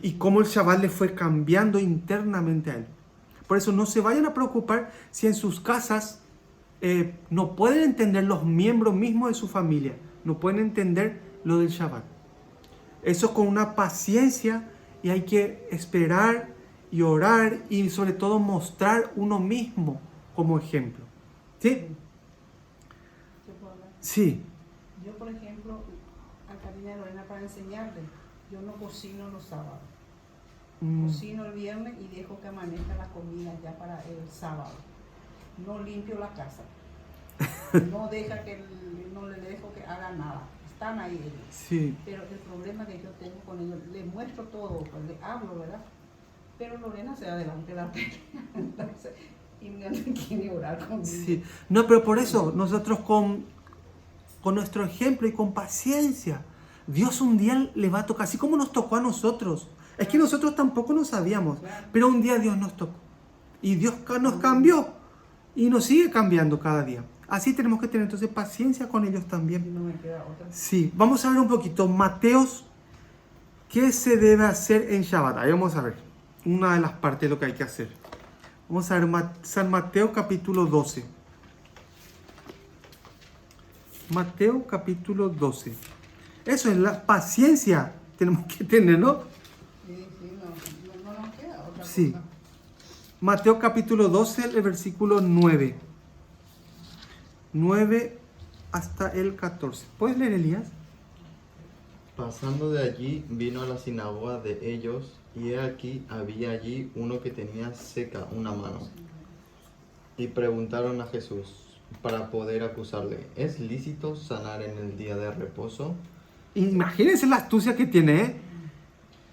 Y cómo el Shabbat le fue cambiando internamente a él. Por eso no se vayan a preocupar si en sus casas no pueden entender los miembros mismos de su familia. No pueden entender lo del Shabbat. Eso con una paciencia y hay que esperar y orar y sobre todo mostrar uno mismo como ejemplo. ¿Sí? ¿Yo puedo hablar? Sí. Yo, por ejemplo, a Karina y Lorena para enseñarles, yo no cocino los sábados. Cocino el viernes y dejo que amanezca la comida ya para el sábado. No limpio la casa. No le dejo que haga nada. Están ahí ellos. Sí. Pero el problema que yo tengo con ellos, les muestro todo, pues les hablo, ¿verdad? Pero Lorena se adelante la pelea. Entonces, y me quiere orar conmigo. Sí. No, pero por eso nosotros con nuestro ejemplo y con paciencia, Dios un día le va a tocar, así como nos tocó a nosotros. Es que nosotros tampoco lo sabíamos, pero un día Dios nos tocó. Y Dios nos cambió y nos sigue cambiando cada día. Así tenemos que tener entonces paciencia con ellos también. No me queda otra. Sí, vamos a ver un poquito. Mateos, ¿qué se debe hacer en Shabbat? Ahí vamos a ver una de las partes de lo que hay que hacer. Vamos a ver San Mateo capítulo 12. Mateo capítulo 12. Eso es la paciencia tenemos que tener, ¿no? Sí, no nos queda otra Sí. cosa. Mateo capítulo 12, el versículo 9. 9 hasta el 14. ¿Puedes leer, Elías? Pasando de allí, vino a la sinagoga de ellos, y he aquí, había allí uno que tenía seca una mano. Y preguntaron a Jesús, para poder acusarle, ¿es lícito sanar en el día de reposo? Imagínense la astucia que tiene, ¿eh?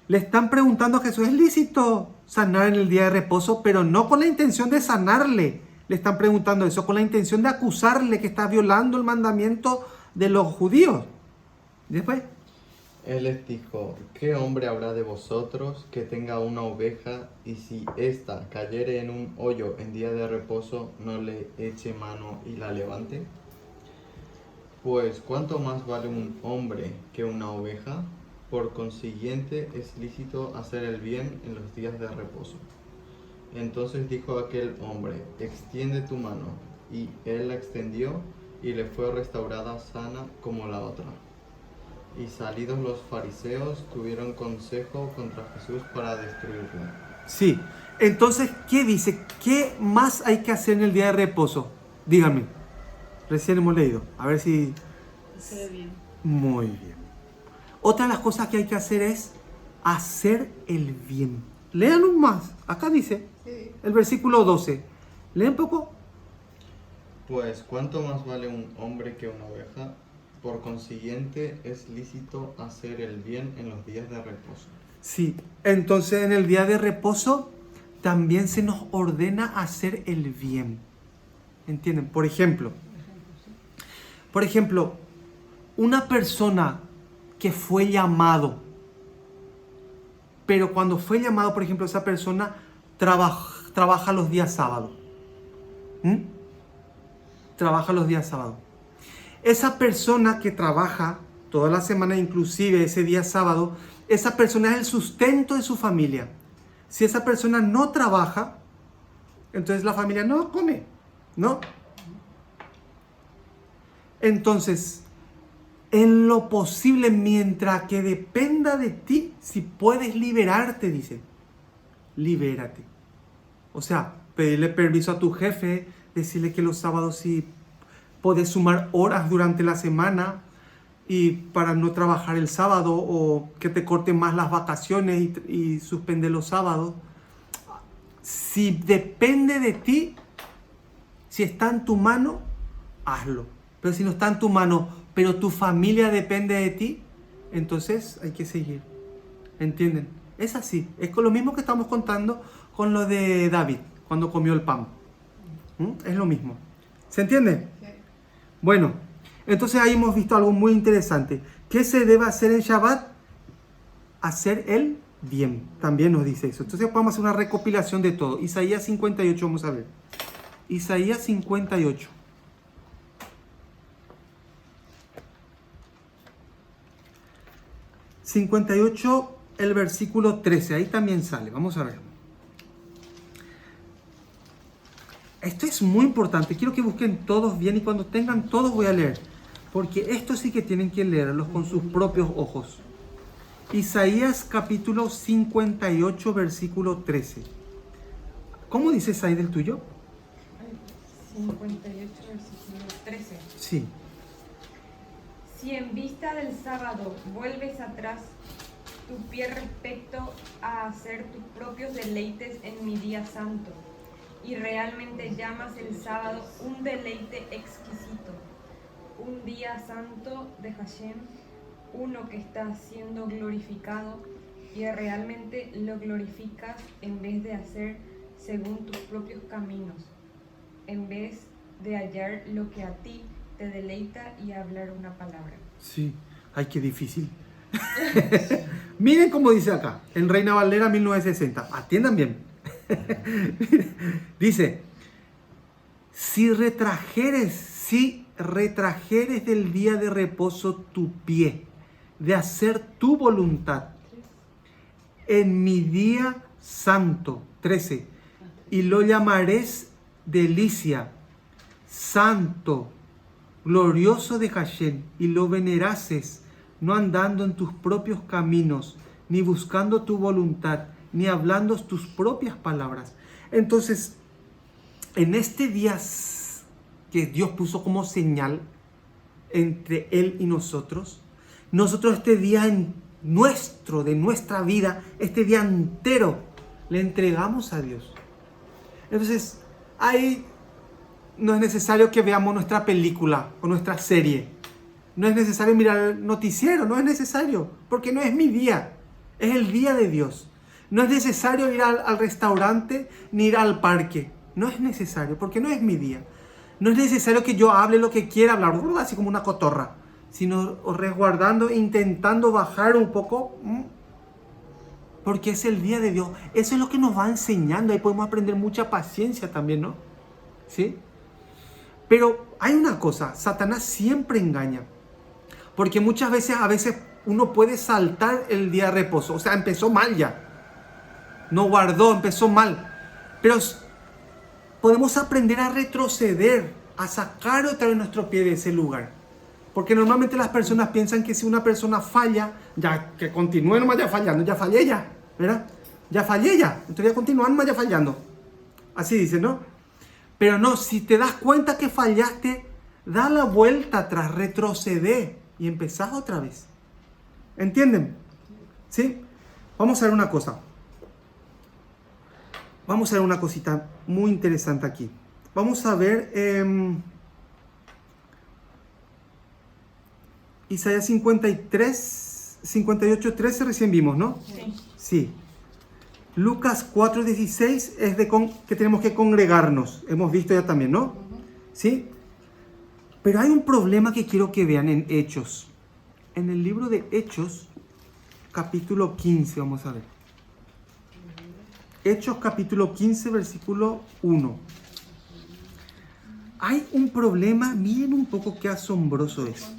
Le están preguntando a Jesús, ¿es lícito sanar en el día de reposo? Pero no con la intención de sanarle. Le están preguntando eso, con la intención de acusarle que está violando el mandamiento de los judíos. Después, Él les dijo, ¿qué hombre habrá de vosotros que tenga una oveja y si ésta cayere en un hoyo en día de reposo, no le eche mano y la levante? Pues, ¿cuánto más vale un hombre que una oveja? Por consiguiente, es lícito hacer el bien en los días de reposo. Entonces dijo aquel hombre, extiende tu mano. Y él la extendió y le fue restaurada sana como la otra. Y salidos los fariseos tuvieron consejo contra Jesús para destruirlo. sí. Entonces, ¿qué dice? ¿Qué más hay que hacer en el día de reposo? Díganme. Recién hemos leído. A ver si... Se ve bien. Muy bien. Otra de las cosas que hay que hacer es hacer el bien. Lean un más. Acá dice Sí. el versículo 12. Leen un poco. Pues, ¿cuánto más vale un hombre que una oveja? Por consiguiente, es lícito hacer el bien en los días de reposo. Sí. Entonces, en el día de reposo también se nos ordena hacer el bien. ¿Entienden? Por ejemplo, una persona que fue llamado, pero cuando fue llamado, por ejemplo, esa persona trabaja los días sábados. Trabaja los días sábados. Esa persona que trabaja toda la semana, inclusive ese día sábado, esa persona es el sustento de su familia. Si esa persona no trabaja, entonces la familia no come, ¿no? Entonces, en lo posible, mientras que dependa de ti, si puedes liberarte, dice, libérate. O sea, pedirle permiso a tu jefe, decirle que los sábados sí puedes sumar horas durante la semana y para no trabajar el sábado, o que te corten más las vacaciones y suspender los sábados. Si depende de ti, si está en tu mano, hazlo. Pero si no está en tu mano, pero tu familia depende de ti, entonces hay que seguir. ¿Entienden? Es así. Es con lo mismo que estamos contando con lo de David, cuando comió el pan. Es lo mismo. ¿Se entiende? Sí. Bueno, entonces ahí hemos visto algo muy interesante. ¿Qué se debe hacer en Shabbat? Hacer el bien. También nos dice eso. Entonces vamos a hacer una recopilación de todo. Isaías 58, vamos a ver. Isaías 58. El versículo 13, ahí también sale, vamos a ver. Esto es muy importante, quiero que busquen todos bien y cuando tengan todos voy a leer, porque esto sí que tienen que leerlos con sus propios ojos. Isaías capítulo 58, versículo 13. ¿Cómo dice Said el tuyo? 58, versículo 13. Sí. Si en vista del sábado vuelves atrás tu pie respecto a hacer tus propios deleites en mi día santo, y realmente llamas el sábado un deleite exquisito, un día santo de Hashem, uno que está siendo glorificado, y realmente lo glorificas en vez de hacer según tus propios caminos, en vez de hallar lo que a ti te deleita y hablar una palabra. Sí, ay, qué difícil. Miren cómo dice acá, en Reina Valera 1960. Atiendan bien. Dice, si retrajeres del día de reposo tu pie, de hacer tu voluntad, en mi día santo, 13, y lo llamaréis delicia, santo, glorioso de Hashem, y lo venerases, no andando en tus propios caminos, ni buscando tu voluntad, ni hablando tus propias palabras. Entonces, en este día que Dios puso como señal entre Él y nosotros este día de nuestra vida, este día entero, le entregamos a Dios. Entonces, ahí no es necesario que veamos nuestra película o nuestra serie. No es necesario mirar el noticiero, no es necesario, porque no es mi día, es el día de Dios. No es necesario ir al restaurante ni ir al parque. No es necesario, porque no es mi día. No es necesario que yo hable lo que quiera hablar, así como una cotorra, sino resguardando, intentando bajar un poco, porque es el día de Dios. Eso es lo que nos va enseñando. Ahí podemos aprender mucha paciencia también, ¿no? ¿Sí? Pero hay una cosa, Satanás siempre engaña. Porque muchas veces, uno puede saltar el día de reposo. O sea, empezó mal ya. No guardó, empezó mal. Pero podemos aprender a retroceder, a sacar otra vez nuestro pie de ese lugar. Porque normalmente las personas piensan que si una persona falla, ya que continúe nomás ya fallando, ya fallé ya, ¿verdad? Ya fallé ya, entonces ya continúan nomás ya fallando. Así dicen, ¿no? Pero no, si te das cuenta que fallaste, da la vuelta atrás, retrocede y empezás otra vez. ¿Entienden? ¿Sí? Vamos a ver una cosa. Vamos a ver una cosita muy interesante aquí. Vamos a ver Isaías 53, 58, 13 recién vimos, ¿no? Sí. Sí. Lucas 4, 16 es que tenemos que congregarnos. Hemos visto ya también, ¿no? ¿Sí? Pero hay un problema que quiero que vean en Hechos. En el libro de Hechos, capítulo 15, vamos a ver. Hechos capítulo 15, versículo 1. Hay un problema, miren un poco qué asombroso es.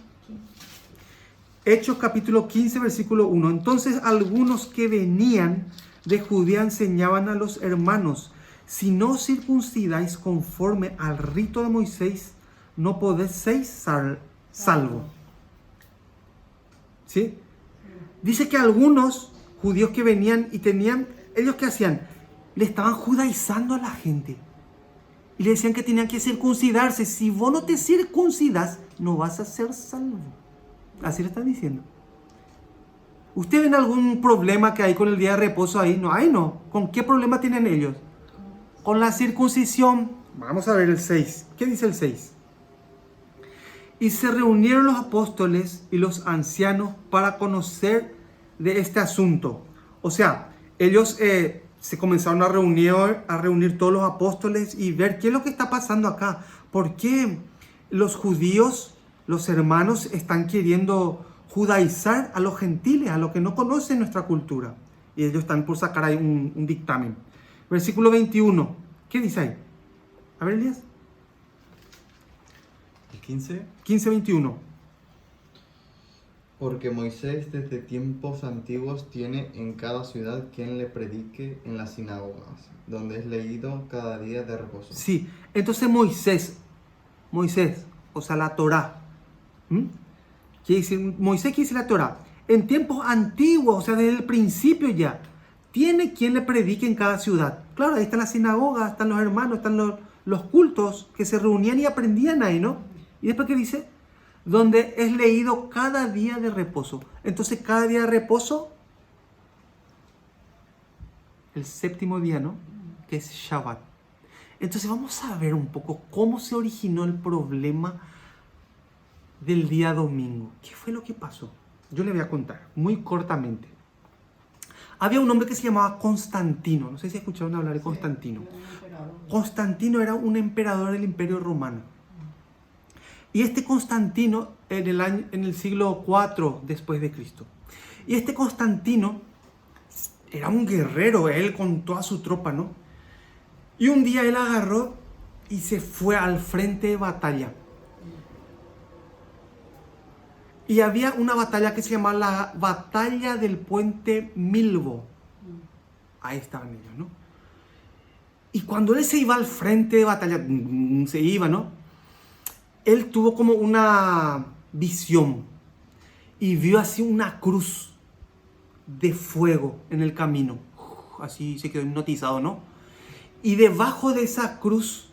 Hechos capítulo 15, versículo 1. Entonces algunos que venían de Judea enseñaban a los hermanos: si no os circuncidáis conforme al rito de Moisés, no podéis ser salvo. ¿Sí? Dice que algunos judíos que venían y tenían, ¿ellos qué hacían? Le estaban judaizando a la gente. Y le decían que tenían que circuncidarse. Si vos no te circuncidas, no vas a ser salvo. Así le están diciendo. ¿Usted ven algún problema que hay con el día de reposo ahí? No, ahí no. ¿Con qué problema tienen ellos? Con la circuncisión. Vamos a ver el 6. ¿Qué dice el 6? Y se reunieron los apóstoles y los ancianos para conocer de este asunto. O sea, ellos se comenzaron a reunir todos los apóstoles y ver qué es lo que está pasando acá. ¿Por qué los judíos, los hermanos, están queriendo judaizar a los gentiles, a los que no conocen nuestra cultura? Y ellos están por sacar ahí un dictamen. Versículo 21. ¿Qué dice ahí? A ver, Elías. ¿El 15? 15, 21. Porque Moisés desde tiempos antiguos tiene en cada ciudad quien le predique en las sinagogas, donde es leído cada día de reposo. Sí, entonces Moisés, o sea, la Torá. Moisés, ¿qué dice la Torá? En tiempos antiguos, o sea, desde el principio ya, tiene quien le predique en cada ciudad. Claro, ahí están las sinagogas, están los hermanos, están los cultos que se reunían y aprendían ahí, ¿no? Y después, ¿qué dice? Donde es leído cada día de reposo. Entonces, cada día de reposo, el séptimo día, ¿no? Que es Shabbat. Entonces, vamos a ver un poco cómo se originó el problema del día domingo. ¿Qué fue lo que pasó? Yo le voy a contar muy cortamente. Había un hombre que se llamaba Constantino. No sé si escucharon hablar de Constantino. Constantino era un emperador del Imperio Romano. Y este Constantino en el siglo IV después de Cristo. Y este Constantino era un guerrero, él con toda su tropa, ¿no? Y un día él agarró y se fue al frente de batalla. Y había una batalla que se llamaba la Batalla del Puente Milvo. Ahí estaban ellos, ¿no? Y cuando él se iba al frente de batalla, se iba, ¿no? Él tuvo como una visión y vio así una cruz de fuego en el camino. Así se quedó hipnotizado, ¿no? Y debajo de esa cruz,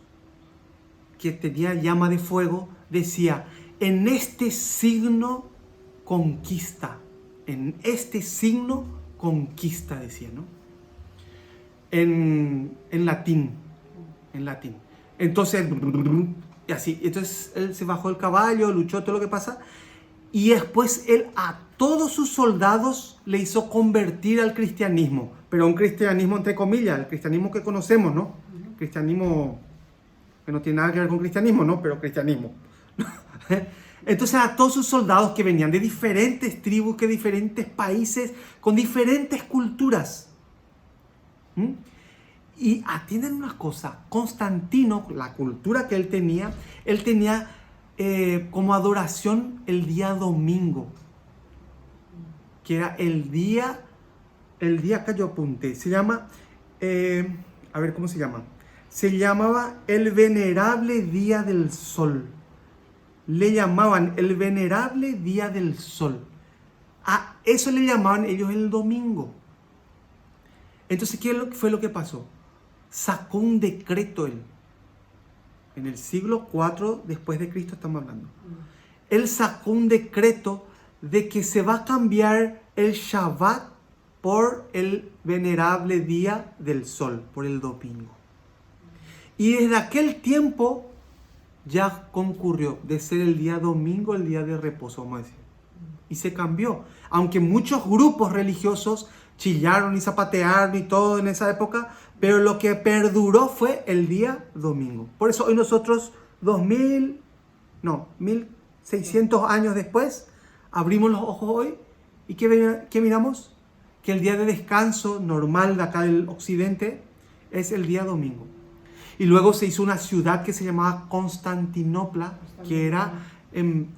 que tenía llama de fuego, decía: en este signo conquista. En este signo conquista, decía, ¿no? En latín. En latín. Entonces, así. Entonces él se bajó del caballo, luchó, todo lo que pasa. Y después él a todos sus soldados le hizo convertir al cristianismo. Pero un cristianismo entre comillas, el cristianismo que conocemos, ¿no? Cristianismo que no tiene nada que ver con cristianismo, ¿no? Pero cristianismo. Entonces a todos sus soldados que venían de diferentes tribus, que diferentes países, con diferentes culturas. Y atienden una cosa, Constantino, la cultura que él tenía como adoración el día domingo, que era el día acá yo apunté, se llama, a ver cómo se llama, se llamaba el venerable día del sol, le llamaban el venerable día del sol, a eso le llamaban ellos el domingo. Entonces, ¿qué fue lo que pasó? Sacó un decreto él. En el siglo IV después de Cristo estamos hablando. Él sacó un decreto de que se va a cambiar el Shabbat por el venerable día del sol, por el domingo. Y desde aquel tiempo ya concurrió de ser el día domingo el día de reposo, vamos a decir. Y se cambió. Aunque muchos grupos religiosos chillaron y zapatearon y todo en esa época, pero lo que perduró fue el día domingo. Por eso hoy nosotros 1600 años después, abrimos los ojos hoy y ¿qué miramos? Que el día de descanso normal de acá del occidente es el día domingo. Y luego se hizo una ciudad que se llamaba Constantinopla, que era en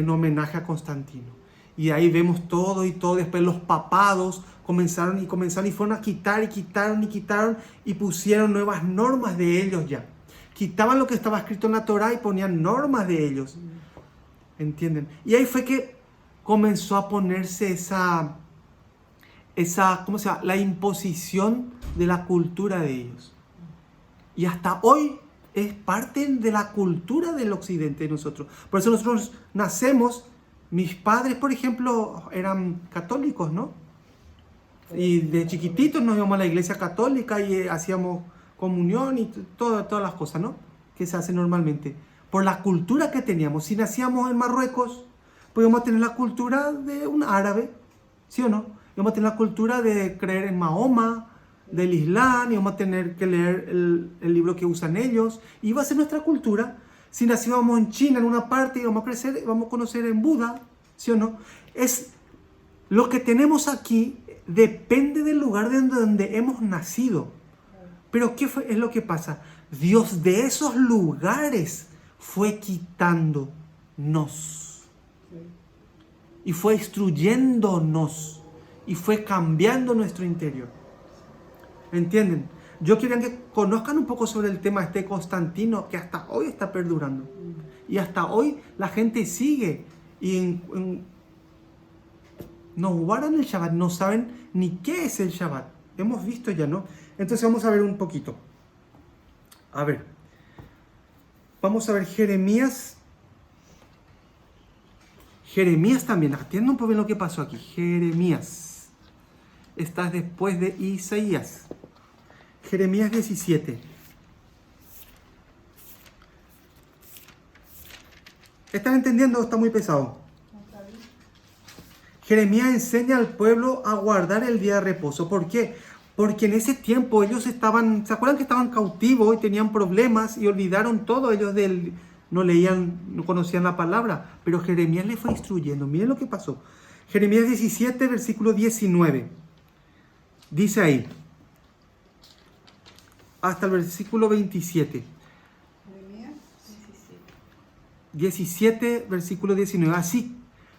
homenaje a Constantino. Y ahí vemos todo y todo. Después los papados comenzaron y fueron a quitar y quitaron y pusieron nuevas normas de ellos ya. Quitaban lo que estaba escrito en la Torá y ponían normas de ellos. ¿Entienden? Y ahí fue que comenzó a ponerse ¿cómo se llama? La imposición de la cultura de ellos. Y hasta hoy es parte de la cultura del occidente de nosotros. Por eso nosotros nacemos. Mis padres, por ejemplo, eran católicos, ¿no? Y de chiquititos nos íbamos a la iglesia católica y hacíamos comunión y todas las cosas, ¿no? Que se hacen normalmente. Por la cultura que teníamos. Si nacíamos en Marruecos, podíamos tener la cultura de un árabe, ¿sí o no? Íbamos a tener la cultura de creer en Mahoma, del Islam, íbamos a tener que leer el libro que usan ellos. Y iba a ser nuestra cultura. Si nacíamos en China, en una parte, íbamos a crecer, vamos a conocer en Buda, ¿sí o no? Es lo que tenemos aquí depende del lugar de donde hemos nacido. Pero ¿qué es lo que pasa? Dios de esos lugares fue quitándonos y fue instruyéndonos y fue cambiando nuestro interior. ¿Entienden? Yo quería que conozcan un poco sobre el tema de Constantino, que hasta hoy está perdurando. Y hasta hoy la gente sigue y no guardan el Shabbat, no saben ni qué es el Shabbat. Hemos visto ya, ¿no? Entonces vamos a ver un poquito. A ver. Vamos a ver Jeremías. Jeremías también. Atiendan un poco bien lo que pasó aquí. Jeremías. Está después de Isaías. Jeremías 17. ¿Están entendiendo o está muy pesado? Jeremías enseña al pueblo a guardar el día de reposo. ¿Por qué? Porque en ese tiempo ellos ¿se acuerdan que estaban cautivos y tenían problemas y olvidaron todo? Ellos no leían, no conocían la palabra, pero Jeremías les fue instruyendo. Miren lo que pasó. Jeremías 17, versículo 19. Dice ahí, hasta el versículo 27. 17, versículo 19. Así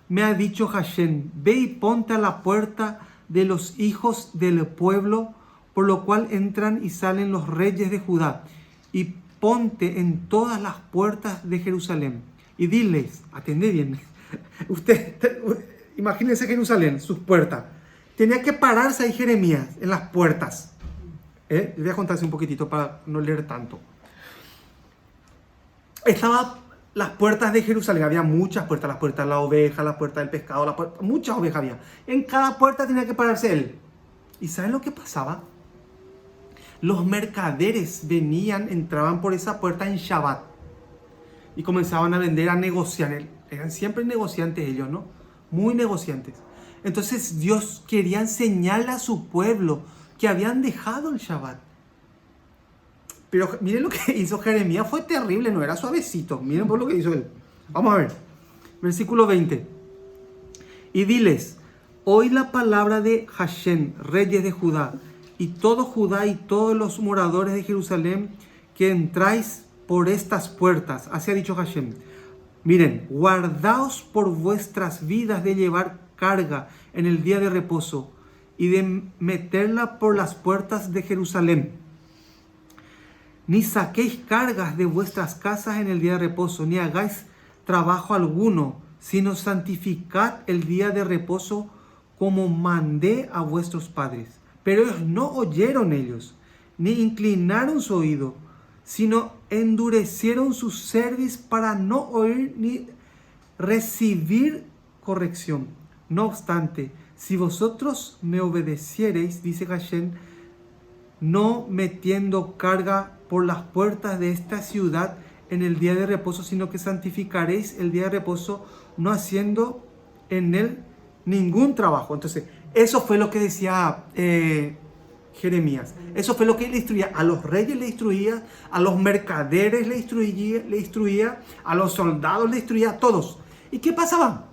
me ha dicho Hashem, ve y ponte a la puerta de los hijos del pueblo, por lo cual entran y salen los reyes de Judá, y ponte en todas las puertas de Jerusalén, y diles, atendé bien, imagínense Jerusalén, sus puertas, tenía que pararse ahí Jeremías, en las puertas. Les voy a contarse un poquitito para no leer tanto. Estaban las puertas de Jerusalén, había muchas puertas, las puertas de la oveja, la puerta del pescado, muchas ovejas había. En cada puerta tenía que pararse él. ¿Y saben lo que pasaba? Los mercaderes venían, entraban por esa puerta en Shabbat y comenzaban a vender, a negociar. Eran siempre negociantes ellos, ¿no? Muy negociantes. Entonces Dios quería enseñarle a su pueblo que habían dejado el Shabbat. Pero miren lo que hizo Jeremías, fue terrible, no era suavecito. Miren por lo que hizo él. Vamos a ver. Versículo 20. Y diles, oí la palabra de Hashem, reyes de Judá, y todo Judá y todos los moradores de Jerusalén, que entráis por estas puertas. Así ha dicho Hashem. Miren, guardaos por vuestras vidas de llevar carga en el día de reposo y de meterla por las puertas de Jerusalén. Ni saquéis cargas de vuestras casas en el día de reposo, ni hagáis trabajo alguno, sino santificad el día de reposo como mandé a vuestros padres. Pero ellos no oyeron ellos, ni inclinaron su oído, sino endurecieron su cerviz para no oír ni recibir corrección. No obstante, si vosotros me obedeciereis, dice Hashem, no metiendo carga por las puertas de esta ciudad en el día de reposo, sino que santificaréis el día de reposo, no haciendo en él ningún trabajo. Entonces, eso fue lo que decía Jeremías. Eso fue lo que le instruía. A los reyes le instruía, a los mercaderes le instruía, a los soldados le instruía, a todos. ¿Y qué pasaba?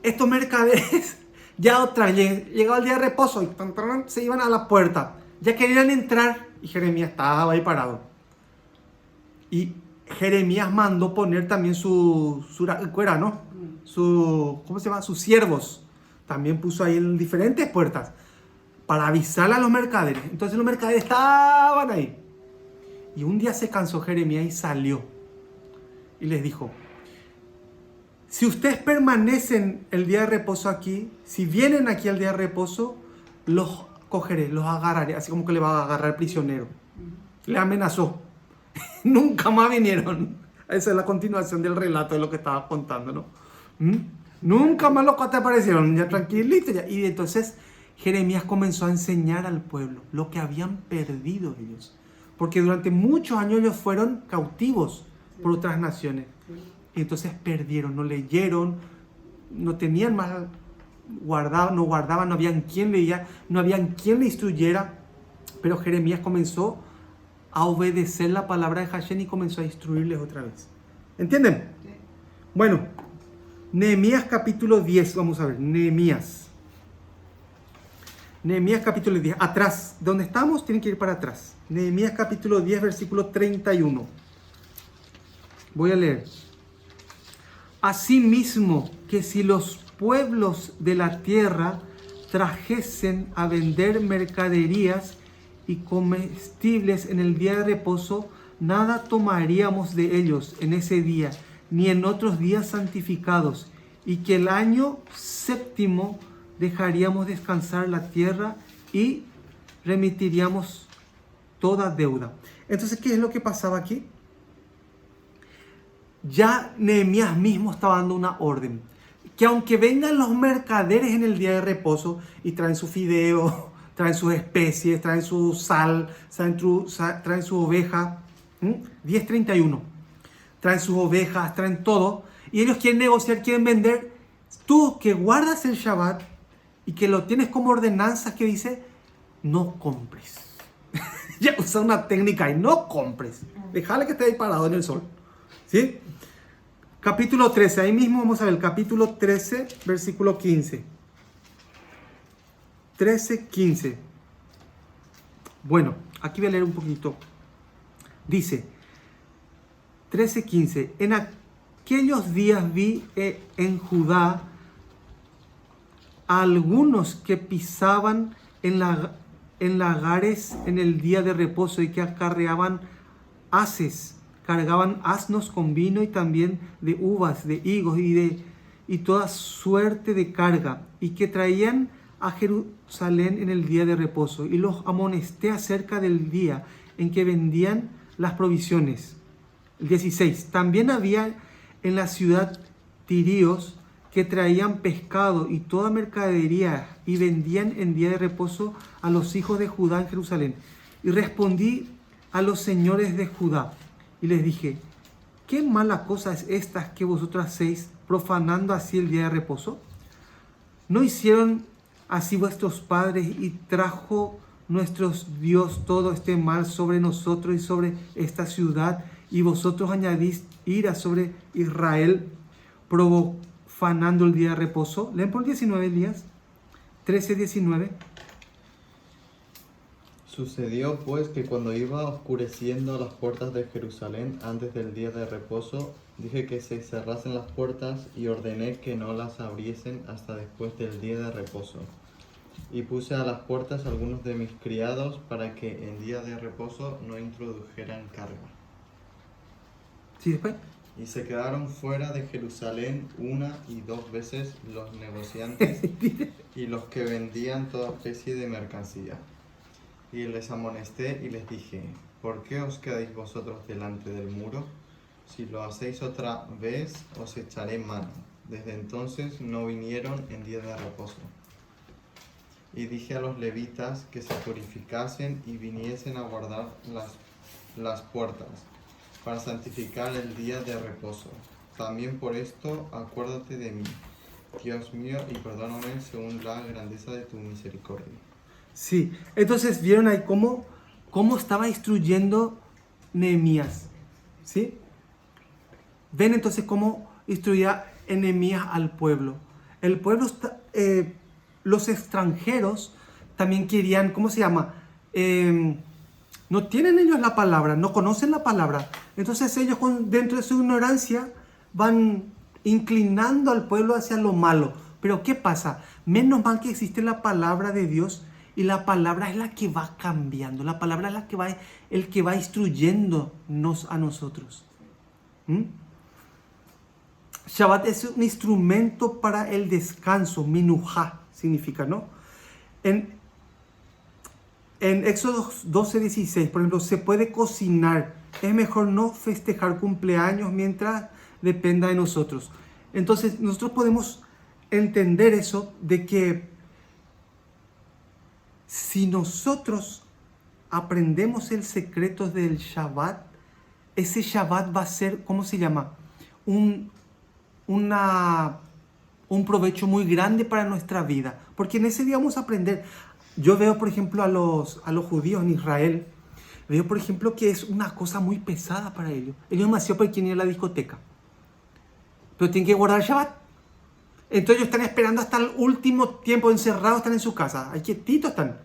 Estos mercaderes ya otra vez, llegaba el día de reposo y se iban a la puerta. Ya querían entrar y Jeremías estaba ahí parado. Y Jeremías mandó poner también ¿cómo se llama? Sus siervos. También puso ahí en diferentes puertas para avisarle a los mercaderes. Entonces los mercaderes estaban ahí. Y un día se cansó Jeremías y salió. Y les dijo, si ustedes permanecen el día de reposo aquí, si vienen aquí al día de reposo, los cogeré, los agarraré, así como que le va a agarrar prisionero. Le amenazó. Nunca más vinieron. Esa es la continuación del relato de lo que estaba contando, ¿no? Nunca más los cuates aparecieron, ya tranquilitos. Ya. Y entonces Jeremías comenzó a enseñar al pueblo lo que habían perdido ellos. Porque durante muchos años ellos fueron cautivos por otras naciones. Y entonces perdieron, no leyeron, no tenían más guardado, no guardaban, no habían quien leía, no habían quien le instruyera. Pero Jeremías comenzó a obedecer la palabra de Hashem y comenzó a instruirles otra vez. ¿Entienden? Sí. Bueno, Nehemías capítulo 10, vamos a ver, Nehemías capítulo 10, atrás, donde estamos tienen que ir para atrás. Nehemías capítulo 10, versículo 31. Voy a leer. Asimismo, que si los pueblos de la tierra trajesen a vender mercaderías y comestibles en el día de reposo, nada tomaríamos de ellos en ese día, ni en otros días santificados, y que el año séptimo dejaríamos descansar la tierra y remitiríamos toda deuda. Entonces, ¿qué es lo que pasaba aquí? Ya Nehemías mismo estaba dando una orden, que aunque vengan los mercaderes en el día de reposo y traen su fideo, traen sus especies, traen su sal, traen su oveja, 10:31, traen sus ovejas, traen todo, y ellos quieren negociar, quieren vender. Tú que guardas el Shabbat y que lo tienes como ordenanza que dice, no compres. Ya usa una técnica y no compres. Déjale que esté ahí parado en el sol. ¿Sí? Capítulo 13, ahí mismo vamos a ver el capítulo 13, versículo 15. 13:15. Bueno, aquí voy a leer un poquito. Dice, 13:15. En aquellos días vi en Judá a algunos que pisaban en la en lagares en el día de reposo y que acarreaban haces, cargaban asnos con vino y también de uvas, de higos y toda suerte de carga, y que traían a Jerusalén en el día de reposo. Y los amonesté acerca del día en que vendían las provisiones. El 16. También había en la ciudad tirios que traían pescado y toda mercadería y vendían en día de reposo a los hijos de Judá en Jerusalén. Y respondí a los señores de Judá y les dije: ¿qué mala cosa es esta que vosotros hacéis, profanando así el día de reposo? ¿No hicieron así vuestros padres y trajo nuestro Dios todo este mal sobre nosotros y sobre esta ciudad? Y vosotros añadís ira sobre Israel, profanando el día de reposo. Leen por 19 días, 13-19. Sucedió pues que cuando iba oscureciendo las puertas de Jerusalén antes del día de reposo, dije que se cerrasen las puertas y ordené que no las abriesen hasta después del día de reposo. Y puse a las puertas algunos de mis criados para que en día de reposo no introdujeran carga. Sí, después. Y se quedaron fuera de Jerusalén 1 y 2 veces los negociantes y los que vendían toda especie de mercancía. Y les amonesté y les dije: ¿por qué os quedáis vosotros delante del muro? Si lo hacéis otra vez, os echaré mano. Desde entonces no vinieron en día de reposo. Y dije a los levitas que se purificasen y viniesen a guardar las puertas, para santificar el día de reposo. También por esto acuérdate de mí, Dios mío, y perdóname según la grandeza de tu misericordia. Sí, entonces vieron ahí cómo estaba instruyendo Nehemías, ¿sí? Ven entonces cómo instruía Nehemías al pueblo. El pueblo, los extranjeros también querían, ¿cómo se llama? No tienen ellos la palabra, no conocen la palabra. Entonces ellos dentro de su ignorancia van inclinando al pueblo hacia lo malo. Pero ¿qué pasa? Menos mal que existe la palabra de Dios. Y la palabra es la que va cambiando. La palabra es el que va instruyéndonos a nosotros. Shabbat es un instrumento para el descanso. Minuja significa, ¿no? En Éxodo 12:16, por ejemplo, se puede cocinar. Es mejor no festejar cumpleaños mientras dependa de nosotros. Entonces, nosotros podemos entender eso de que si nosotros aprendemos el secreto del Shabbat, ese Shabbat va a ser, ¿cómo se llama? Un provecho muy grande para nuestra vida. Porque en ese día vamos a aprender. Yo veo, por ejemplo, a los judíos en Israel, veo, por ejemplo, que es una cosa muy pesada para ellos. Ellos demasiado porque quieren ir a la discoteca. Pero tienen que guardar el Shabbat. Entonces ellos están esperando hasta el último tiempo encerrados, están en su casa, ahí quietitos están.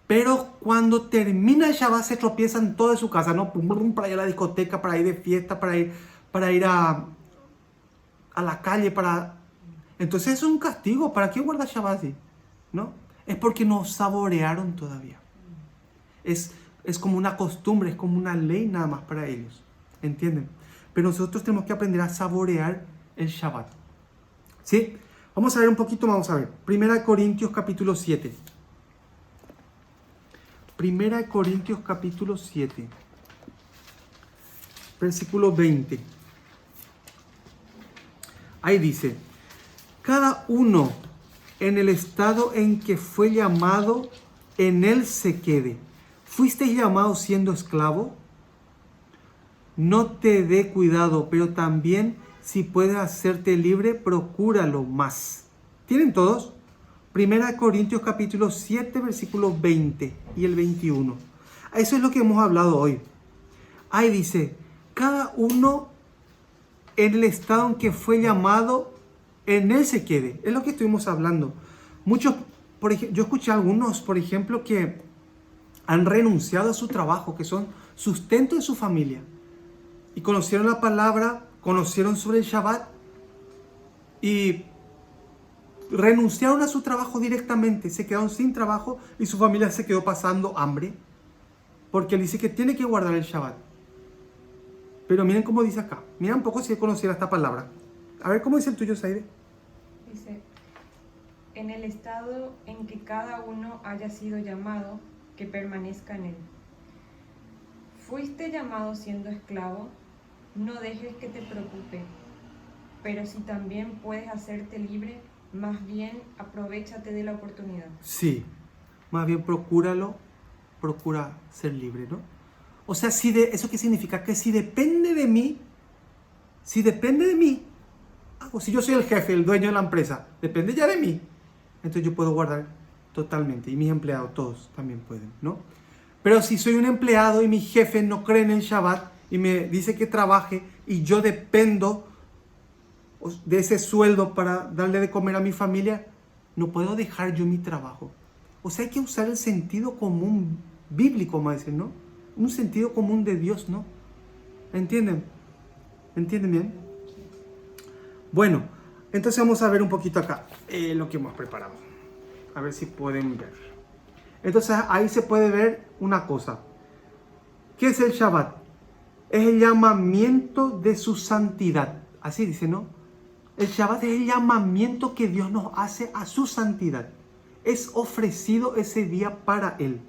Pero cuando termina el Shabbat se tropiezan todos en su casa, ¿no? Para ir a la discoteca, para ir de fiesta, para ir a la calle, Entonces es un castigo. ¿Para qué guardar Shabbat así? ¿No? Es porque no saborearon todavía. Es como una costumbre, es como una ley nada más para ellos. ¿Entienden? Pero nosotros tenemos que aprender a saborear el Shabbat. ¿Sí? Vamos a ver un poquito, vamos a ver. 1 Corintios capítulo 7. 1 Corintios capítulo 7. Versículo 20. Ahí dice: cada uno en el estado en que fue llamado, en él se quede. ¿Fuisteis llamado siendo esclavo? No te dé cuidado, pero también si puedes hacerte libre, procúralo más. ¿Tienen todos? 1 Corintios capítulo 7, versículos 20 y el 21. Eso es lo que hemos hablado hoy. Ahí dice: cada uno en el estado en que fue llamado, en él se quede. Es lo que estuvimos hablando. Muchos, yo escuché a algunos, por ejemplo, que han renunciado a su trabajo, que son sustento de su familia. Y conocieron la palabra, conocieron sobre el Shabbat y renunciaron a su trabajo directamente, se quedaron sin trabajo y su familia se quedó pasando hambre, porque él dice que tiene que guardar el Shabbat. Pero miren cómo dice acá, mira un poco si conociera esta palabra. A ver, ¿cómo dice el tuyo, Saide? Dice, en el estado en que cada uno haya sido llamado, que permanezca en él. Fuiste llamado siendo esclavo, no dejes que te preocupe, pero si también puedes hacerte libre, más bien aprovéchate de la oportunidad. Sí, más bien procura ser libre, ¿no? O sea, ¿eso qué significa? Que si depende de mí, o si yo soy el jefe, el dueño de la empresa, depende ya de mí, entonces yo puedo guardar totalmente, y mis empleados todos también pueden, ¿no? Pero si soy un empleado y mi jefe no cree en el Shabbat y me dice que trabaje y yo dependo de ese sueldo para darle de comer a mi familia, no puedo dejar yo mi trabajo. O sea, hay que usar el sentido común bíblico, vamos a decir, ¿no? Un sentido común de Dios, ¿no? ¿Entienden? ¿Entienden bien? Bueno, entonces vamos a ver un poquito acá lo que hemos preparado. A ver si pueden ver. Entonces ahí se puede ver una cosa. ¿Qué es el Shabbat? Es el llamamiento de su santidad. Así dice, ¿no? El Shabbat es el llamamiento que Dios nos hace a su santidad. Es ofrecido ese día para Él.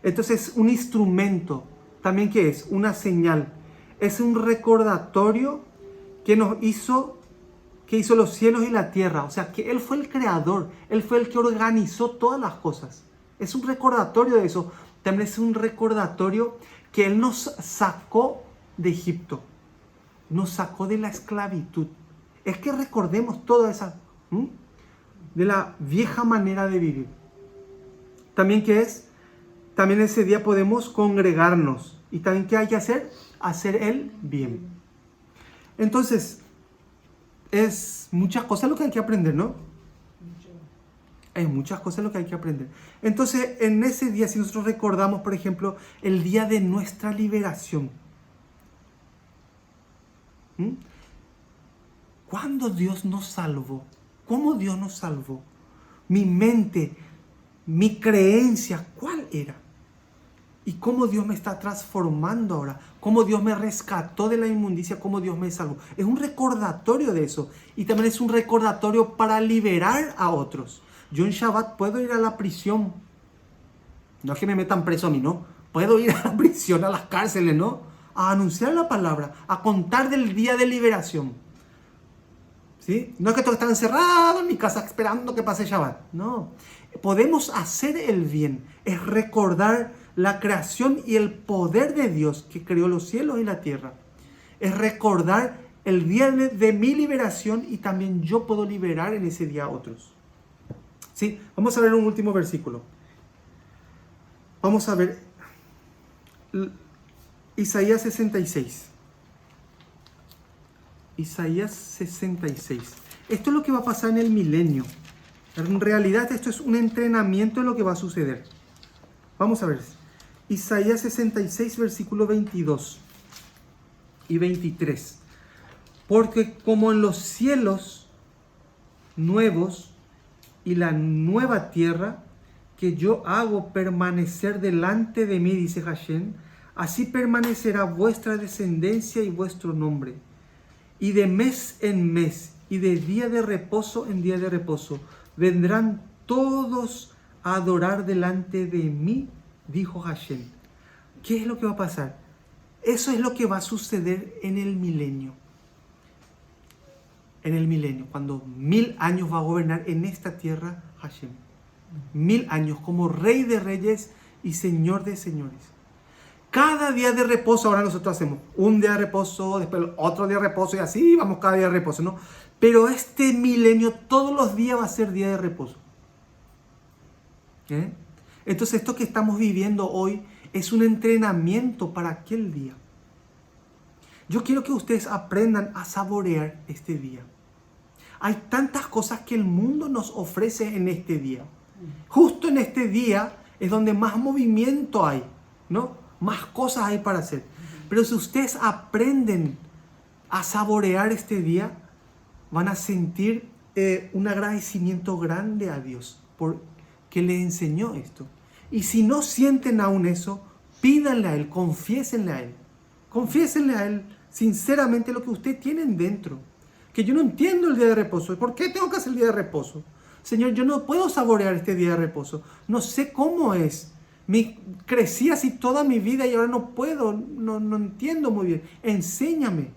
Entonces un instrumento. También ¿qué es? Una señal. Es un recordatorio que hizo los cielos y la tierra. O sea, que Él fue el creador. Él fue el que organizó todas las cosas. Es un recordatorio de eso. También es un recordatorio que Él nos sacó de Egipto. Nos sacó de la esclavitud. Es que recordemos toda esa, de la vieja manera de vivir. También ¿qué es? También ese día podemos congregarnos. Y también ¿qué hay que hacer? Hacer el bien. Entonces, es muchas cosas lo que hay que aprender, ¿no? Hay muchas cosas lo que hay que aprender. Entonces, en ese día, si nosotros recordamos, por ejemplo, el día de nuestra liberación. ¿Cuándo Dios nos salvó? ¿Cómo Dios nos salvó? Mi mente, mi creencia, ¿cuál era? ¿Y cómo Dios me está transformando ahora? ¿Cómo Dios me rescató de la inmundicia? ¿Cómo Dios me salvó? Es un recordatorio de eso. Y también es un recordatorio para liberar a otros. Yo en Shabbat puedo ir a la prisión. No es que me metan preso a mí, ¿no? Puedo ir a la prisión, a las cárceles, ¿no? A anunciar la palabra, a contar del día de liberación. ¿Sí? No es que tengo que estar encerrado en mi casa esperando que pase Shabbat. No. Podemos hacer el bien. Es recordar la creación y el poder de Dios que creó los cielos y la tierra. Es recordar el día de mi liberación y también yo puedo liberar en ese día a otros. ¿Sí? Vamos a ver un último versículo. Vamos a ver Isaías 66. Isaías 66. Esto es lo que va a pasar en el milenio. En realidad esto es un entrenamiento de lo que va a suceder. Vamos a ver. Isaías 66, versículo 22 y 23. Porque como en los cielos nuevos y la nueva tierra que yo hago permanecer delante de mí, dice Hashem, así permanecerá vuestra descendencia y vuestro nombre. Y de mes en mes, y de día de reposo en día de reposo, vendrán todos a adorar delante de mí, dijo Hashem. ¿Qué es lo que va a pasar? Eso es lo que va a suceder en el milenio. En el milenio, cuando 1000 años va a gobernar en esta tierra Hashem. 1000 años como Rey de Reyes y Señor de Señores. Cada día de reposo, ahora nosotros hacemos un día de reposo, después otro día de reposo y así vamos cada día de reposo, ¿no? Pero este milenio todos los días va a ser día de reposo. Entonces esto que estamos viviendo hoy es un entrenamiento para aquel día. Yo quiero que ustedes aprendan a saborear este día. Hay tantas cosas que el mundo nos ofrece en este día. Justo en este día es donde más movimiento hay, ¿no? Más cosas hay para hacer. Pero si ustedes aprenden a saborear este día, van a sentir un agradecimiento grande a Dios por que les enseñó esto. Y si no sienten aún eso, pídanle a Él, confiésenle a Él. Confiésenle a Él sinceramente lo que ustedes tienen dentro. Que yo no entiendo el día de reposo. ¿Por qué tengo que hacer el día de reposo? Señor, yo no puedo saborear este día de reposo. No sé cómo es. Crecí así toda mi vida y ahora no puedo, no entiendo muy bien. Enséñame.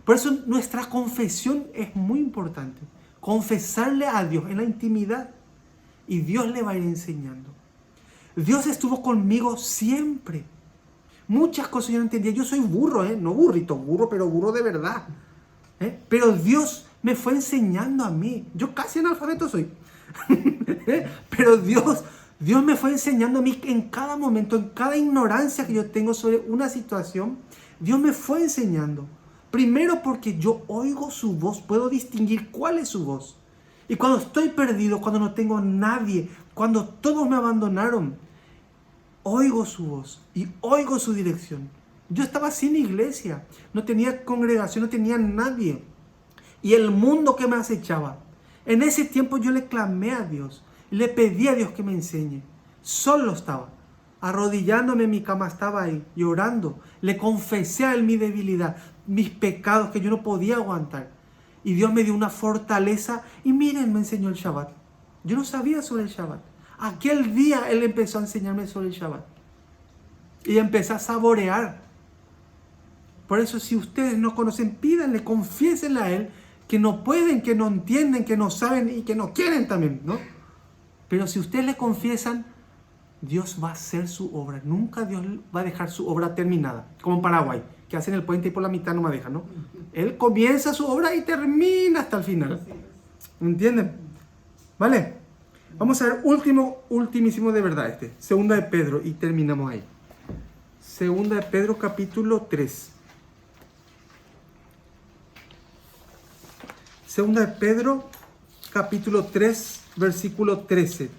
Por eso nuestra confesión es muy importante. Confesarle a Dios en la intimidad y Dios le va a ir enseñando. Dios estuvo conmigo siempre. Muchas cosas yo no entendía. Yo soy burro, no burrito, burro, pero burro de verdad. Pero Dios me fue enseñando a mí. Yo casi analfabeto soy. Pero Dios me fue enseñando a mí en cada momento, en cada ignorancia que yo tengo sobre una situación. Dios me fue enseñando. Primero porque yo oigo su voz, puedo distinguir cuál es su voz. Y cuando estoy perdido, cuando no tengo nadie, cuando todos me abandonaron, oigo su voz y oigo su dirección. Yo estaba sin iglesia, no tenía congregación, no tenía nadie. Y el mundo que me acechaba. En ese tiempo yo le clamé a Dios, le pedí a Dios que me enseñe. Solo estaba, arrodillándome en mi cama, estaba ahí, llorando. Le confesé a Él mi debilidad, mis pecados que yo no podía aguantar. Y Dios me dio una fortaleza y miren, me enseñó el Shabbat. Yo no sabía sobre el Shabbat. Aquel día Él empezó a enseñarme sobre el Shabbat. Y empecé a saborear. Por eso si ustedes no conocen, pídanle, confiésenle a Él que no pueden, que no entienden, que no saben y que no quieren también, ¿no? Pero si ustedes le confiesan, Dios va a hacer su obra. Nunca Dios va a dejar su obra terminada. Como en Paraguay, que hacen el puente y por la mitad no me dejan, ¿no? Él comienza su obra y termina hasta el final. ¿Entienden? ¿Vale? Vamos a ver ultimísimo de verdad Segunda de Pedro y terminamos ahí. Segunda de Pedro capítulo 3. Segunda de Pedro capítulo 3 versículo 13.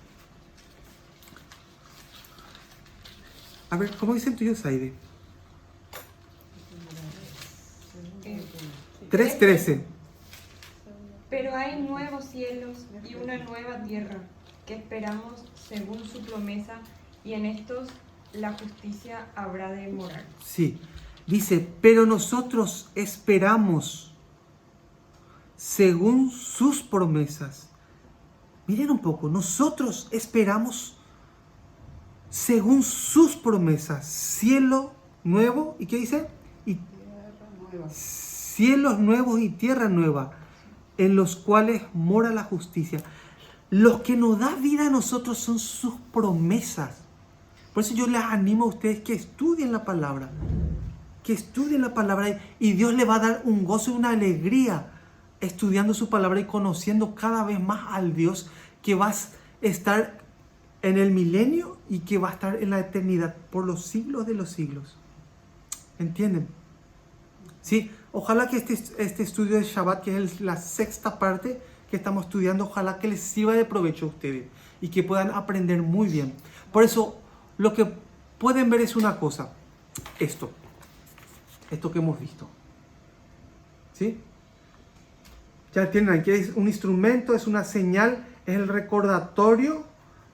A ver, ¿cómo dicen tuyos, Aide? 3:13. Pero hay nuevos cielos y una nueva tierra que esperamos según su promesa, y en estos la justicia habrá de morar. Sí, dice, pero nosotros esperamos según sus promesas. Miren un poco, nosotros esperamos según sus promesas. Cielo nuevo, ¿y qué dice? Y cielos nuevos y tierra nueva, en los cuales mora la justicia. Lo que nos da vida a nosotros son sus promesas. Por eso yo les animo a ustedes que estudien la palabra. Que estudien la palabra y Dios le va a dar un gozo y una alegría estudiando su palabra y conociendo cada vez más al Dios que va a estar en el milenio y que va a estar en la eternidad por los siglos de los siglos. ¿Entienden? Sí, ojalá que este estudio de Shabbat, que es la sexta parte que estamos estudiando, ojalá que les sirva de provecho a ustedes y que puedan aprender muy bien. Por eso, lo que pueden ver es una cosa, esto que hemos visto. ¿Sí? Ya tienen aquí, es un instrumento, es una señal, es el recordatorio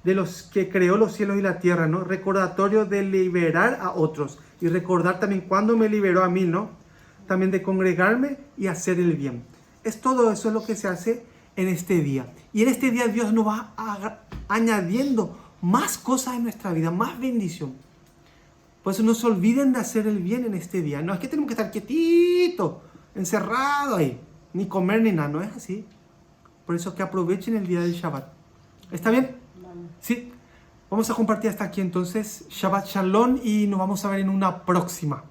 de los que creó los cielos y la tierra, ¿no? Recordatorio de liberar a otros y recordar también cuándo me liberó a mí, ¿no? También de congregarme y hacer el bien. Es todo eso lo que se hace en este día. Y en este día Dios nos va añadiendo más cosas en nuestra vida, más bendición. Por eso no se olviden de hacer el bien en este día. No es que tenemos que estar quietitos, encerrados ahí, ni comer ni nada, no es así. Por eso que aprovechen el día del Shabbat. ¿Está bien? Sí. Vamos a compartir hasta aquí entonces. Shabbat Shalom y nos vamos a ver en una próxima.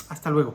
Hasta luego.